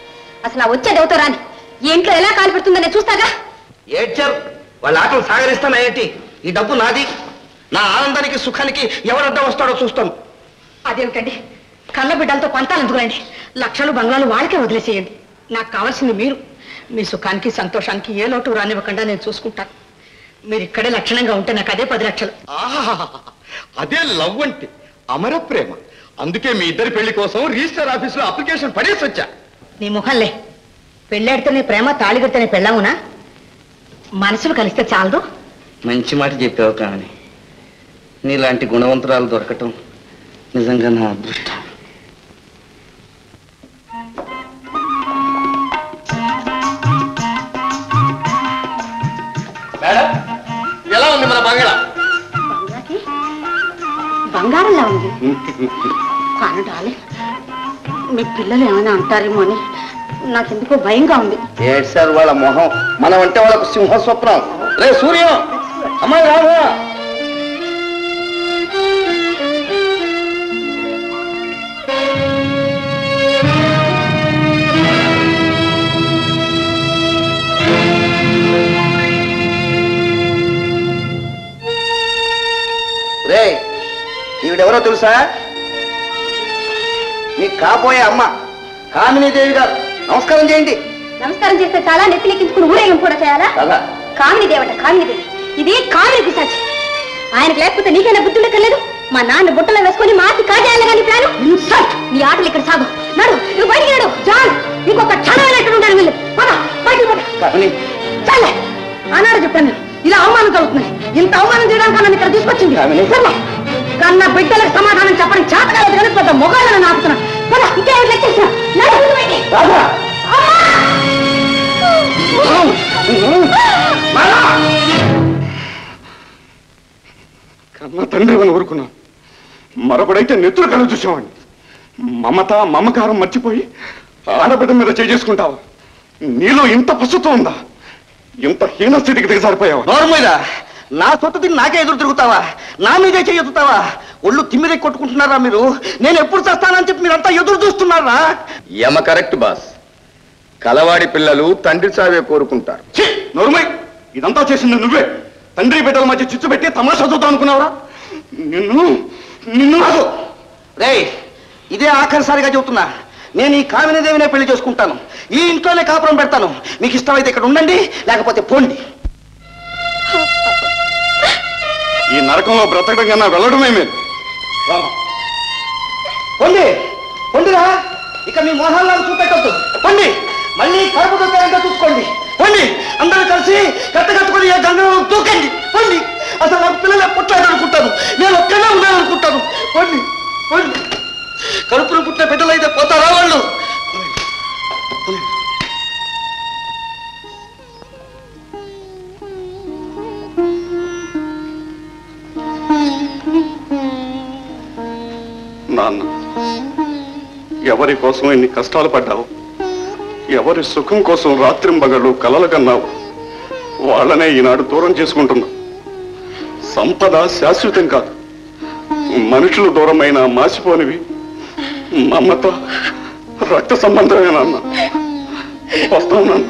అసలు వచ్చేది అవుతో రాని ఈ ఇంట్లో ఎలా కాలు పెడుతుందని చూస్తాగా. ఏడ్చారు వాళ్ళ ఆటలు సాగరిస్తానా ఏంటి? ఈ డబ్బు నాది. నా ఆనందానికి సుఖానికి ఎవరడ్డం వస్తాడో చూస్తాను. అదేమిటండి, కళ్ళ బిడ్డలతో పంతాలు ఎందుకురండి? లక్షలు బంగ్లాలు వాళ్ళకే వదిలేసేయండి. నాకు కావాల్సింది మీరు. మీ సుఖానికి సంతోషానికి ఏ లోటు రానివ్వకుండా నేను చూసుకుంటాను. మీరు ఇక్కడే లక్షణంగా ఉంటే నాకు అదే 10 లక్షలు. అదే లవ్ అంటే, అమర ప్రేమ. అందుకే మీ ఇద్దరి పెళ్లి కోసం రిజిస్టర్ ఆఫీసులో అప్లికేషన్ పడేసి వచ్చా. నీ ముఖంలే, పెళ్ళాడితేనే ప్రేమ, తాళిగడితేనే పెళ్ళామునా? మనసులు కలిస్తే చాలదు. మంచి మాట చెప్పావు కానీ నీలాంటి గుణవంతురాలు దొరకటం నిజంగా నా అదృష్టం. మేడం, ఎలా ఉంది మన బంగళా? బంగ్లాకి బంగారంలా ఉంది. కానీ డాలి, మీ పిల్లలు ఏమైనా అంటారేమో అని నాకెందుకో భయంగా ఉంది. ఏడ్సారు వాళ్ళ మొహం. మనం అంటే వాళ్ళకు సింహ స్వప్నం. రే సూర్యం, అమ్మాయి రావా? రే, ఈవిడెవరో తెలుసా? నీకు కాబోయే అమ్మ కామినీదేవి గారు. నమస్కారం చేయండి. నమస్కారం చేస్తే చాలా నెత్తిలెక్కించుకుని ఊరేగం కూడా చేయాలా? కదా, కామిని దేవట, కామిని దేవి. ఇది కామిని పిశాచి. ఆయనకు లేకపోతే నీకైనా బుద్ధి ఉండక్కర్లేదు. మా నాన్న బుట్టలో వేసుకుని మాసి కాజేయాలి కానీ ప్లాను. నీ ఆటలు ఇక్కడ సాగు. నడు, నువ్వు బయటికి నడు. చాలు, ఇంకొక క్షణం ఎక్కడ ఉంటాను. వీళ్ళు బయటికి పోతా. చాలే, ఆనాడు చెప్పాను నేను, ఇలా అవమానం కలుగుతున్నాయి. ఇంత అవమానం చేయడానికి నన్ను ఇక్కడ తీసుకొచ్చింది. కన్న బిడ్డలకు సమాధానం చెప్పడం చేతకాలేదు కానీ పెద్ద మొగాళ్ళని ఆపుతున్నాను. పద, ఇంకేం లెక్కేసిన కన్న తండ్రి అని ఊరుకున్నాను. మరొకడైతే నెత్తురు కళ్ళు చూసేవాడిని. మమత మమకారం మర్చిపోయి ఆడబిడ్డ మీద చేసుకుంటావా? నీలో ఇంత పశుత్వం ఉందా? ఇంత హీన స్థితికి దిగజారిపోయావా? నోర్మీరా, నా సొత్తు తిని నాకే ఎదురు తిరుగుతావా? నా మీదే చెయ్యెత్తుతావా? ఒళ్ళు తిమ్మిరే కొట్టుకుంటున్నారా మీరు? నేను ఎప్పుడు చేస్తానని చెప్పి మీరంతా ఎదురు చూస్తున్నారా? యమ కరెక్ట్ బాస్. కలవాడి పిల్లలు తండ్రి చావే కోరుకుంటారు. నోర్మై, ఇదంతా చేసింది నువ్వే. తండ్రి బిడ్డల మధ్య చిచ్చు పెట్టి తమాషా చూద్దాం అనుకున్నావురా? నిన్ను నిన్ను రేయ్, ఇదే ఆఖరిసారిగా చెబుతున్నా. నేను ఈ కామినీదేవినే పెళ్లి చేసుకుంటాను. ఈ ఇంట్లోనే కాపురం పెడతాను. మీకు ఇష్టమైతే ఇక్కడ ఉండండి, లేకపోతే పోండి. ఈ నరకంలో బ్రతకడం కన్నా వెళ్ళడమే మేలు. పొండి పొండిరా, ఇక మీ మొహాలను చూపెట్టద్దు. పొండి, మళ్ళీ కడుపు దొక్కాయంటే చూసుకోండి. పొండి, అందరూ కలిసి కట్టుకొని ఏ గంగలో దూకండి. పొండి, అసలు నాకు పిల్లలు పుట్టాలనుకుంటాను. నేను ఒక్కనే ఉండాలనుకుంటాను. పొండి పొండి, కడుపును పుట్టిన బిడ్డలు అయితే పోతారా వాళ్ళు? నాన్న, ఎవరి కోసం ఎన్ని కష్టాలు పడ్డావు, ఎవరి సుఖం కోసం రాత్రింబగళ్ళు కలలు కన్నావు, వాళ్ళనే ఈనాడు దూరం చేసుకుంటున్నావు. సంపద శాశ్వతం కాదు. మనుషులు దూరమైన మాసిపోనివి మమత, రక్త సంబంధమే నాన్న. వస్తాం నాన్న.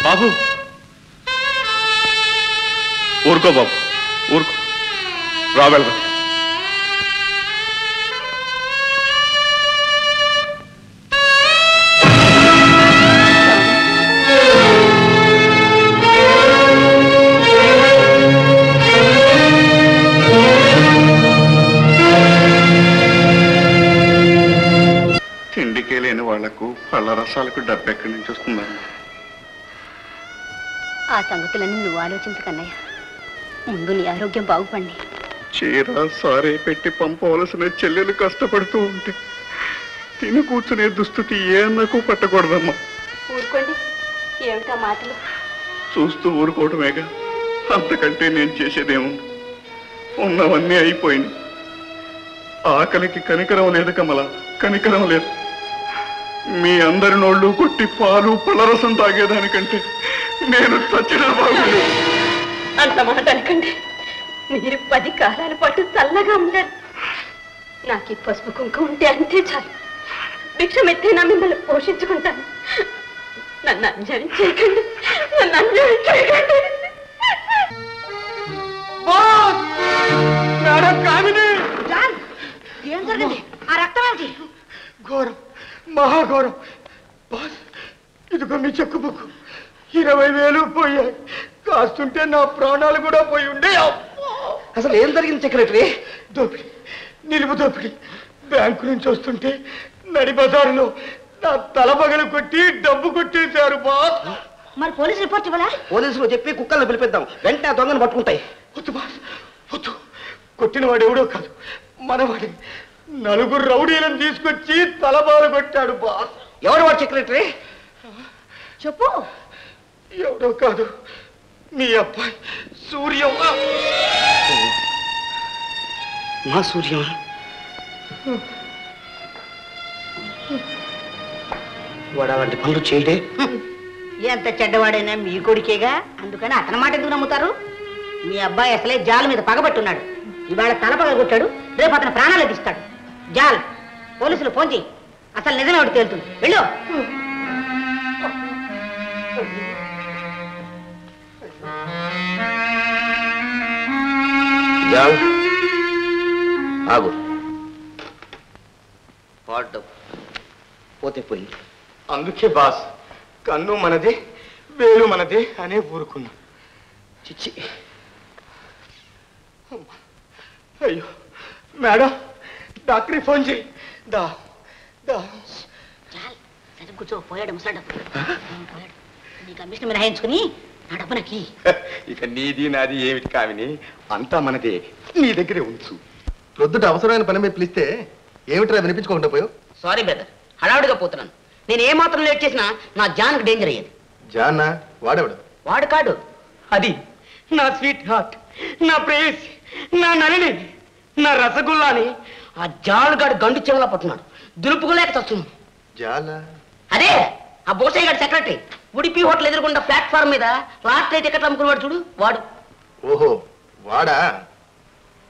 బాబు, ఊరుకో బాబు, ఊరుకో. రా వెళ్దాం. తిండికే లేని వాళ్లకు పళ్ళ రసాలకు డబ్బు ఎక్కడి నుంచి వస్తుందమ్మా? ఆ సంగతులన్నీ నువ్వు ఆలోచించకన్నయ్య. ముందు నీ ఆరోగ్యం బాగుపడి. చీర సారే పెట్టి పంపవలసిన చెల్లెలు కష్టపడుతూ ఉంటే తిని కూర్చునే దుస్థితి ఏ అన్నకు పట్టకూడదమ్మా. ఊరుకోండి, ఏమిటా మాటలు? చూస్తూ ఊరుకోవటమేగా, అంతకంటే నేను చేసేదేముంది? ఉన్నవన్నీ అయిపోయింది. ఆకలికి కనికరం లేదు కమల, కనికరం లేదు. మీ అందరి నోళ్ళు కొట్టి పాలు పళ్ళరసం తాగేదానికంటే నేను చచ్చినా బాగుండేది. అంత మాట అనకండి. మీరు 10 కాలాల పాటు చల్లగా ఉండాలి. నాకు ఈ పసుపు కుంకుమ ఉంటే అంతే చాలు. భిక్షమెత్తైనా మిమ్మల్ని పోషించుకుంటాను. నన్ను అన్యాయం చేయకండి, నన్ను అన్యాయం చేయకండి. ఏం జరిగింది? ఆ రక్తం ఏంటి? ఘోరం, మహాఘోరం. ఇదిగో మీ చెక్కు బుక్కు. 20,000 పోయాయి. కాస్తుంటే నా ప్రాణాలు కూడా పోయి ఉండే. అసలు ఏం జరిగింది సెక్రటరీ? దోపిడి, నిలువు దోపిడి. బ్యాంకు నుంచి వస్తుంటే నడి బజారులో నా తల పగలు కొట్టి డబ్బు కొట్టేశారు బాస్. మరి పోలీస్ రిపోర్ట్ ఇవ్వలా? పోలీసులు చెప్పి కుక్కలను పిలిపిద్దాం, వెంటనే ఆ దొంగను పట్టుకుంటాయి. వద్దు బాస్, వద్దు. కొట్టిన వాడు ఎవడో కాదు, మనవాడి. 4 రౌడీలను తీసుకొచ్చి తలబాలు కొట్టాడు బాస్. ఎవరు వాడు సెక్రటరీ? చెప్పు. ఎవడో కాదు, మీ అబ్బాయి సూర్యం. మా సూర్యం? వాడు అలాంటి పనులు చేయడే. ఎంత చెడ్డవాడైనా మీ కొడుకేగా, అందుకని అతని మాట ఎందుకు నమ్ముతారు? మీ అబ్బాయి అసలే జాల్ మీద పగబట్టున్నాడు. ఇవాళ తల పగలగొట్టాడు, రేపు అతని ప్రాణాలు తీస్తాడు. జాల్, పోలీసులు ఫోన్ చేయి. అసలు నిజమే ఒకటి తేలుతుంది. వెళ్ళు. జాల్, ఆగు. పాడు పోతే పోయింది. అందుకే బాస్, కన్ను మనది వేలు మనది అనే ఊరుకున్నా. చిచ్చి. అయ్యో మేడం, డాక్టర్కి ఫోన్ చేయి. దా దా. జాల్, సరే కూర్చో. పోయాడు ముసలాడు. పోయాడు. నీ కమిషన్ మినహాయించుకుని నా డబ్బు నాకి. ఇక నీది నాది ఏమిటి కావిని, అంతా మనదే. నీ దగ్గరే ఉంచు. ప్రొద్దుట అవసరమైన పని మీద పిలిస్తే ఏమిట్రా వినిపించుకోకుండా పోయావు? సారీ బ్రదర్, హడావుడిగా పోతున్నాను. నేను ఏ మాత్రం లేట్ చేసినా నా జాన్కి డేంజర్ అయ్యేది. జాన్నా? వాడేవాడు? వాడు కాడు, అది నా స్వీట్ హార్ట్, నా ప్రేయస్, నా నలిని, నా రసగుల్లాని ఆ జాలుగాడు గండు చెవులా పట్టున్నాడు. దులుపుకోలేక చస్తున్నాను. జాలా? అదే ఆ బోసయ్య గారి సెక్రటరీ, ఉడిపి హోటల్ ఎదురుకుండా ప్లాట్ఫామ్ మీద లాస్ట్ నైట్ టికెట్లు అమ్ముకునేవాడు చూడు, వాడు. ఓహో, వాడా?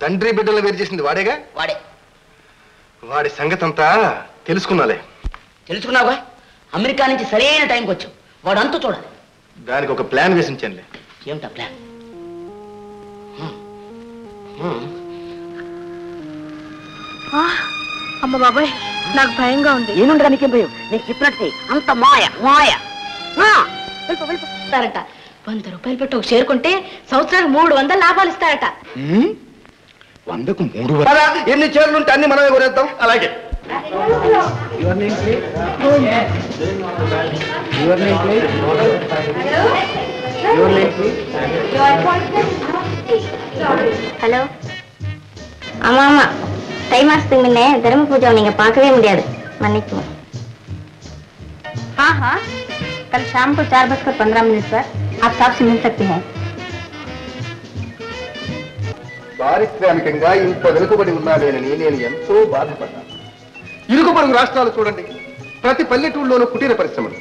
తండ్రి బిడ్డలు వేరు చేసింది వాడేగా? వాడే. వాడి సంగతి అంతా తెలుసుకున్నాలే. తెలుసుకున్నావా? అమెరికా నుంచి సరైన టైంకి వచ్చావు. వాడు అంతా చూడాలి. దానికి ఒక ప్లాన్ వేసి ఉంచానులే. ఏమిటా ప్లాన్? అమ్మ బాబాయ్, నాకు భయంగా ఉంది. ఏనుండగా నీకేం భయం? నేను చెప్పినట్టు అంత మాయ మాయ. ఇస్తారట. 100 రూపాయలు పెట్టి ఒక షేర్ కొంటే సంవత్సరానికి 300 లాభాలు ఇస్తారట. 100కు 300? ఎన్ని చీరలు ఉంటే అన్ని మనమే కొనేద్దాం. అలాగే. ஹலோ, ஆமா ஆமா, தை மாசத்துக்கு முன்னே தர்ம பூஜை நீங்க பார்க்கவே முடியாது, மன்னிக்குவோம். हाँ हाँ, कल शाम को 4:15 पर आप साहब से मिल सकते हैं. పారిశ్రామికంగా ఇంత వెనుకబడి ఉన్నాడేనని నేను ఎంతో బాధపడ్డాను. ఇరుగు పొరుగు రాష్ట్రాలు చూడండి, ప్రతి పల్లెటూళ్ళలోనూ కుటీర పరిశ్రమలు,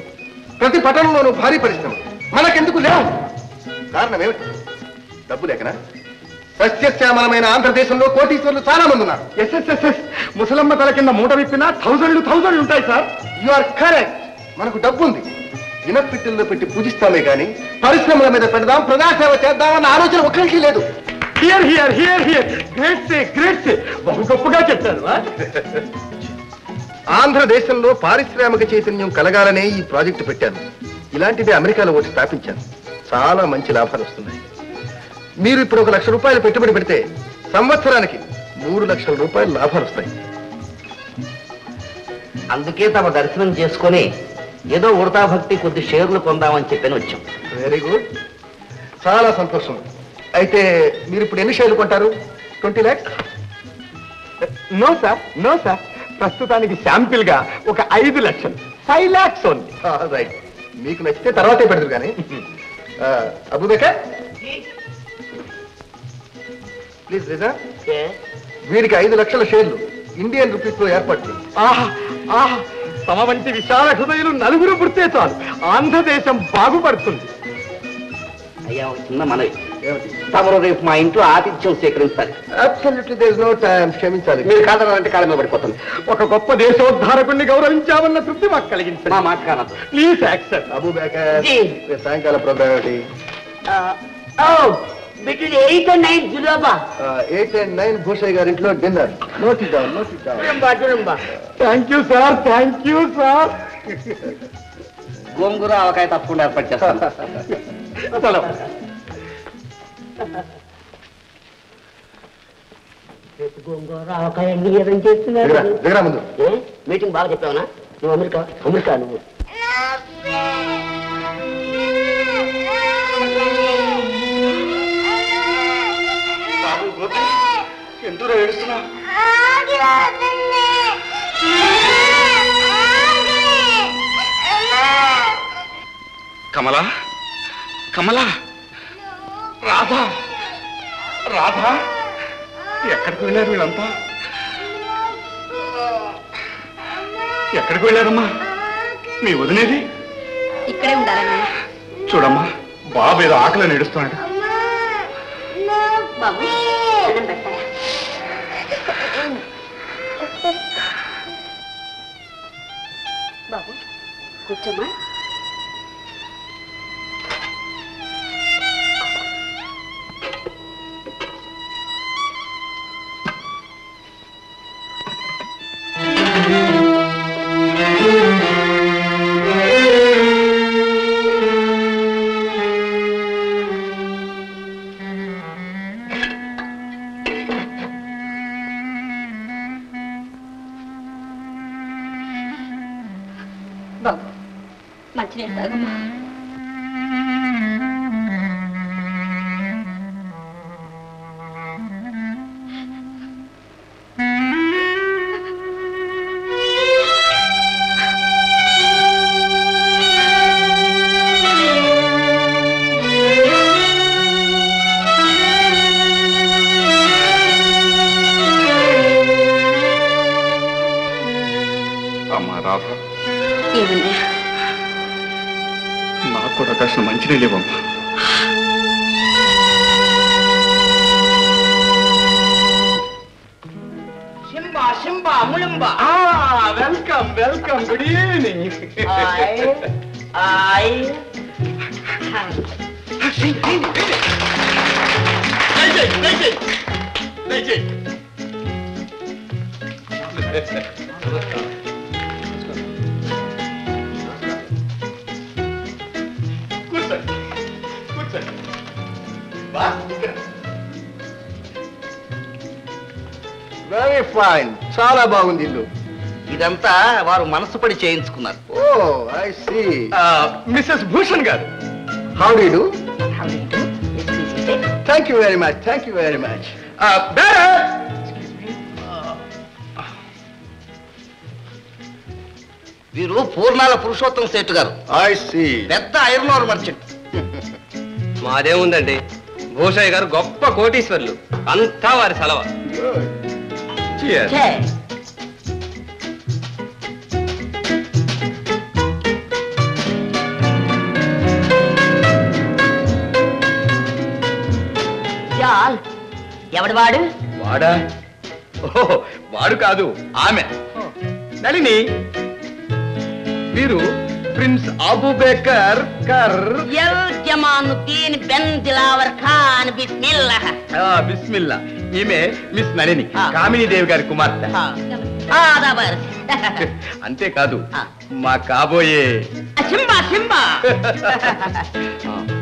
ప్రతి పట్టణంలోనూ భారీ పరిశ్రమలు. మనకెందుకు లేవు? కారణం ఏమిటి? డబ్బు లేకనా? సస్యశ్యామలమైన ఆంధ్రదేశంలో కోటీశ్వర్లు చాలా మంది ఉన్నారు. ఎస్ఎస్ఎస్ఎస్ ముసలమ్మ తల కింద మూట విప్పినా థౌజండ్లు ఉంటాయి సార్. You are correct. మనకు డబ్బు ఉంది. ఇనపిట్టల్లో పెట్టి పూజిస్తామే కానీ పరిశ్రమల మీద పెడదాం, ప్రజాసేవ చేద్దామన్న ఆలోచన ఒక్కరికి లేదు. Here here here here. Great, బహు గొప్పగా చెప్పారు. ఆంధ్రదేశంలో పారిశ్రామిక చైతన్యం కలగాలనే ఈ ప్రాజెక్టు పెట్టాను. ఇలాంటిదే అమెరికాలో ఒకటి స్థాపించాను. చాలా మంచి లాభాలు వస్తున్నాయి. మీరు ఇప్పుడు 1 లక్ష రూపాయలు పెట్టుబడి పెడితే సంవత్సరానికి 3 లక్షల రూపాయలు లాభాలు వస్తాయి. అందుకే తమ దర్శనం చేసుకొని ఏదో ఉడతా భక్తి కొద్ది షేర్లు కొందామని చెప్పని వచ్చాం. వెరీ గుడ్, చాలా సంతోషం. అయితే మీరు ఇప్పుడు ఎన్ని షేర్లు కొంటారు? 20 lakhs? నో సార్, ప్రస్తుతానికి శాంపిల్ గా ఒక 5 లక్షలు, 5 lakhs ఓన్లీ. రైట్, మీకు నచ్చితే తర్వాతే పెడతారు కానీ. అబూబకర్ ప్లీజ్ రిజా, వీరికి 5 లక్షల షేర్లు ఇండియన్ రూపీస్ లో ఏర్పాటు. తమ వంటి విశాల హృదయులు నలుగురు పుడితే చాలు, ఆంధ్రదేశం బాగుపడుతుంది. అయ్యా, చిన్న మనవి, తమరు రేపు మా ఇంట్లో ఆతిథ్యం స్వీకరించాలి. Absolutely there is no time. క్షమించాలి, మీరు కాదనంటే కాళ్ళ మీద పడిపోతాను. ఒక గొప్ప దేశోద్ధారకుడిని గౌరవించామన్న తృప్తి మాకు కలిగించండి. మా మాట కానదు. Please accept. అబూబకర్, సాయంకాల ప్రోగ్రామ్ ఏమిటి? బిట్వీన్ 8 and 9 జులాబా. 8 and 9 భూషయ్య గారి ఇంట్లో dinner. Note it down. Thank you sir. Gongura avakaya తప్పకుండా ఏర్పాటు చేస్తాను. గోంగూర ఆవకాయ ఏం చేస్తున్నారు? ముందు మీటింగ్ బాగా చెప్పావునా? నువ్వు అమెరికా నువ్వు. ఎందుకు ఏడుస్తున్నా? కమలా, రాధా, ఎక్కడికి వెళ్ళారు వీళ్ళంతా? ఎక్కడికి వెళ్ళారమ్మా? మీ వదినేది? ఇక్కడే ఉండాలన్నా. చూడమ్మా, బాబు ఏదో ఆకలి ఏడుస్తున్నాడు. బాబు, అన్నం పెట్టారా? బాబు, కూర్చోమ్మా. బాబు, మంచినీళ్ళు తాగమ్మా. కాసిన మంచినీళ్ళేవమ్మా. శింబా శింబా ముళంబా. Welcome welcome, good evening. కూర్చోండి కూర్చోండి. వెరీ ఫైన్, చాలా బాగుంది ఇల్లు. ఇదంతా వారు మనసు పడి చేయించుకున్నారు. Oh I see. Mrs Bhushan గారు, how do you do? Thank you very much, thank you very much. వీరు పూర్ణాల పురుషోత్తం సేటు గారు. I see. పెద్ద ఐరన్ ఓర్ మర్చెంట్. మాదేముందండి, భూషయ్య గారు గొప్ప కోటీశ్వర్లు, అంతా వారి సెలవ. జాల్ ఎవడు వాడు? వాడా? ఓ వాడు కాదు, ఆమె నళిని. వీరు ప్రిన్స్ అబూబకర్ కర్ జమానుద్దీన్ బెన్ దిలావర్ ఖాన్ బిస్మిల్లాహ్. బిస్మిల్లా. ఈమె మిస్ నళిని, కామినీ దేవి గారి కుమార్తె. అంతేకాదు మా కాబోయే సింబా సింబా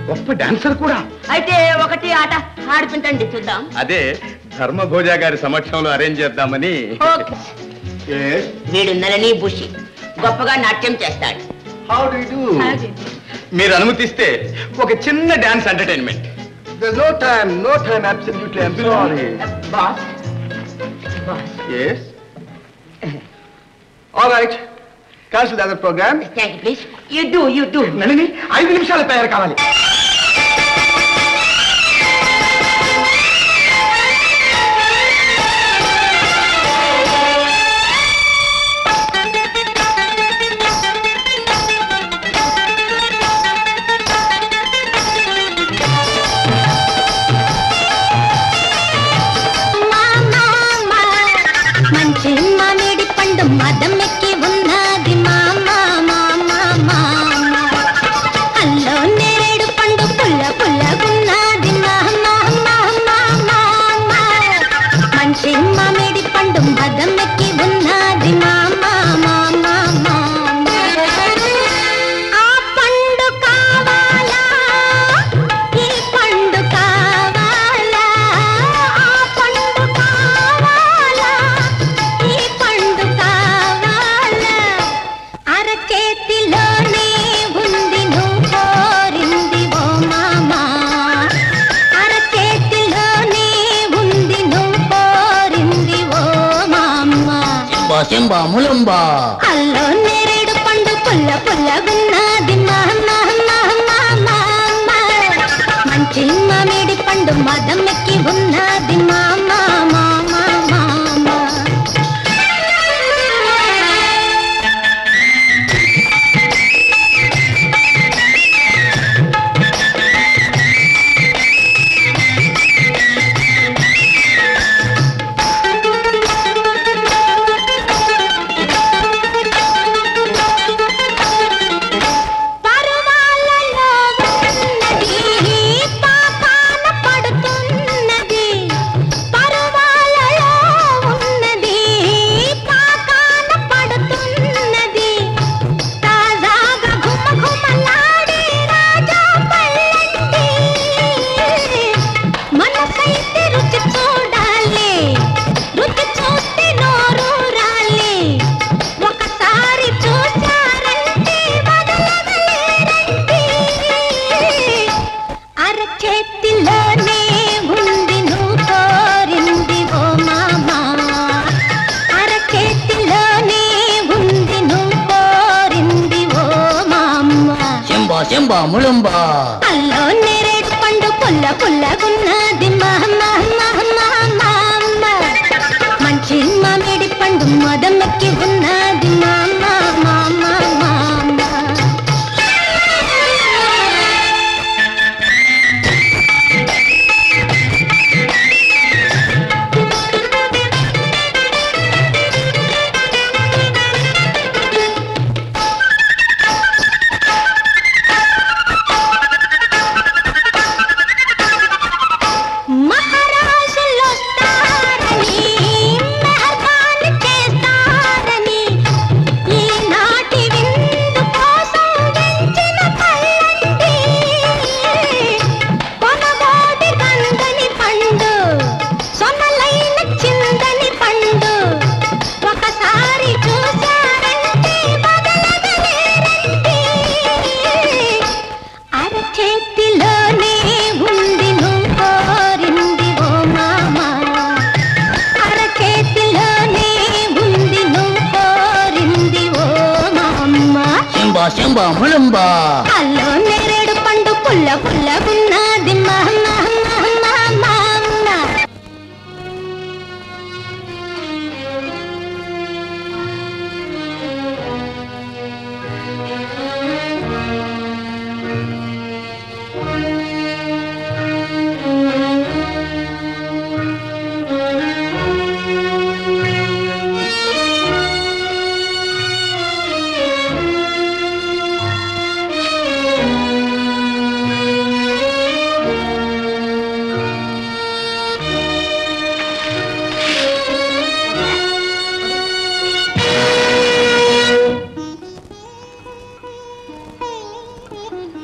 గొప్ప డాన్సర్ కూడా. అయితే ఒకటి ఆట ఆడిపించండి చూద్దాం. అదే ధర్మభోజ గారి సమక్షంలో అరేంజ్ చేద్దామని. వీడు నళిని బుషి గొప్పగా నాట్యం చేస్తాడు. How do you do? మీరు అనుమతిస్తే ఒక చిన్న dance entertainment. No time, no time, absolutely I am sorry. Boss Yes. All right. Cancel the other program. Thank you please. You do. Nalini 5 నిమిషాల తయారు కావాలి. మదం ఎక్కి ఉన్నది మామా మామా మామా, అల్లో నేరేడు పండు పుల్ల పుల్లగున్నది మామా మామా మామా, మంచి మామిడి పండు మదం ఎక్కి ఉన్నది మామా మామా మామా. ఆ పండు కావాలా, ఈ పండు కావాలా, ఆ పండు కావాలా, ఈ పండు కావాలా, అరచేతిలోనే ఉంది నువ్వు కోరింది ఓ మామా, అరచేతిలోనే ఉంది నువ్వు కోరింది ఓ మామా. సింబా ములంబా. అల్లో నేరేడు పండు పుల్ల పుల్లగున్నది మామా మామా మామా, మంచి మామిడి పండు మదం ఎక్కి ఉన్నది మామా మామా మామా. పర్వాలలో ఉన్నది, పాపాన పడుతున్నది, పర్వాలలో ఉన్నది, పాపాన పడుతున్నది, తాజాగా ఘుమ ఘుమలాడే రాజా పళ్ళండి, మనసైతే రుచి చూడాలి, రుచి చూస్తే నోరూరాలి, ఒకసారి చూశారంటే వదలవలేరండి, అరచేతిలోనే ఉంది నువ్వు కోరింది ఓ మామా, అరచేతిలోనే ఉంది నువ్వు కోరింది ఓ మామా. సింబా ములంబా. అల్లో నేరేడు పండు పుల్ల పుల్లగున్నది మామా మామా మామా, మంచి మామిడి పండు మదం ఎక్కి ఉన్నది మామా మామా మామా. శంబా ములంబా అల్లో నేరేడు పండు పుల్ల పుల్లగున్నది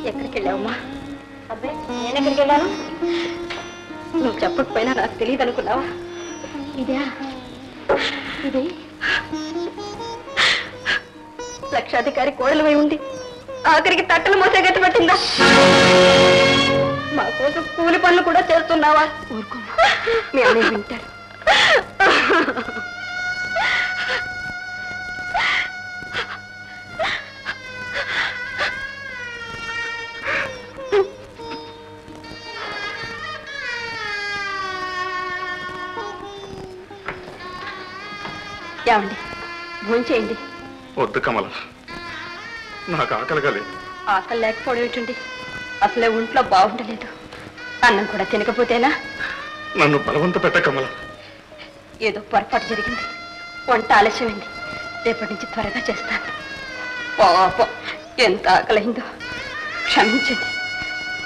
ఎక్కడికి వెళ్ళావమ్మా? అబ్బాయి నేను ఎక్కడికి వెళ్ళాను? నువ్వు చెప్పకపోయినా నాకు తెలియదు అనుకున్నావా? ఇదే ఇది లక్షాధికారి కోడలువై ఉండి ఆఖరికి తట్టలు మోసే గట్టి పట్టిందా? మా కోసం కూలి పనులు కూడా చేస్తున్నావా? ఊరుకో, మీ అన్నయ్య వింటాడు. ఏమండి, భోజనం చేయండి. వద్దు కమల, నాకు ఆకలిగా లేదు. ఆకలి లేకపోవడం ఏంటండి? అసలే ఒంట్లో బాగుండలేదు. అన్నం కూడా తినకపోతేనా? నన్ను బలవంత పెట్ట కమల. ఏదో పొరపాటు జరిగింది, వంట ఆలస్యమైంది. రేపటి నుంచి త్వరగా చేస్తాను. పాపం ఎంత ఆకలైందో. క్షమించండి.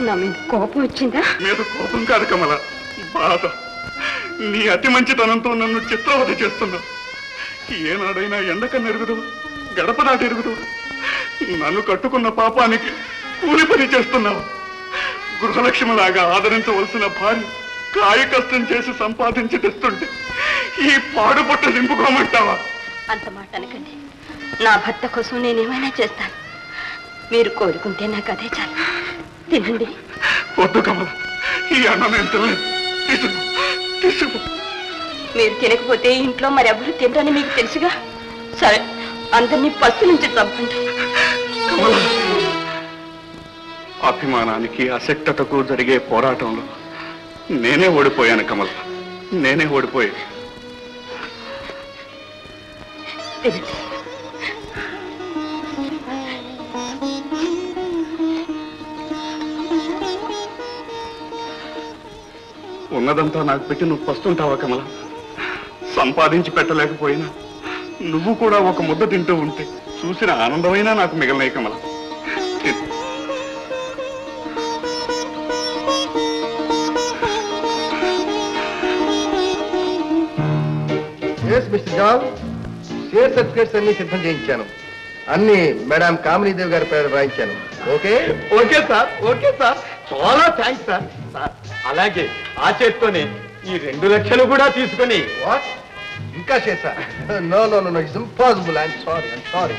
నా మీద కోపం వచ్చిందా? మీద కోపం కాదు కమల, బాధ. నీ అతి మంచితనంతో నన్ను చిత్రవధ చేస్తున్నావు. ఏనాడైనా ఎండకన్నా ఎరుగుదు, గడప దాటి ఎరుగుదు. నన్ను కట్టుకున్న పాపానికి కూలి పని చేస్తున్నావు. గృహలక్ష్మిలాగా ఆదరించవలసిన భార్య కాయ కష్టం చేసి సంపాదించి తెస్తుంటే ఈ పాడుపట్ట నింపుకోమంటావా? అంత మాట అనకండి. నా భర్త కోసం నేనేమైనా చేస్తాను. మీరు కోరుకుంటే నాకు అదే చాలు. తినండి. వద్దు కమల, ఈ అన్నం నేను తినలేదు. తీసుకు. మీరు తినకపోతే ఇంట్లో మరి ఎవరు తినరని మీకు తెలుసుగా. సరే, అందరినీ పస్తు నుంచి చంపండి. అభిమానానికి అశక్తతకు జరిగే పోరాటంలో నేనే ఓడిపోయాను కమల, నేనే ఓడిపోయాను. ఉన్నదంతా నాకు పెట్టి నువ్వు పస్తుంటావా కమల? సంపాదించి పెట్టలేకపోయినా నువ్వు కూడా ఒక ముద్ద తింటూ ఉంటే చూసిన ఆనందమైనా నాకు మిగలనాయి Kamala. Mister John, share certificates అన్ని సిద్ధం చేయించాను. అన్ని మేడం కామినీదేవి గారి పేరు రాయించాను. Okay? Okay sir, okay sir. చాలా థ్యాంక్స్ సార్. సార్, అలాగే ఆ చేత్తోనే ఈ 2 లక్షలు కూడా తీసుకుని. ఇంకా చేసా? No no no, it's impossible. I'm sorry.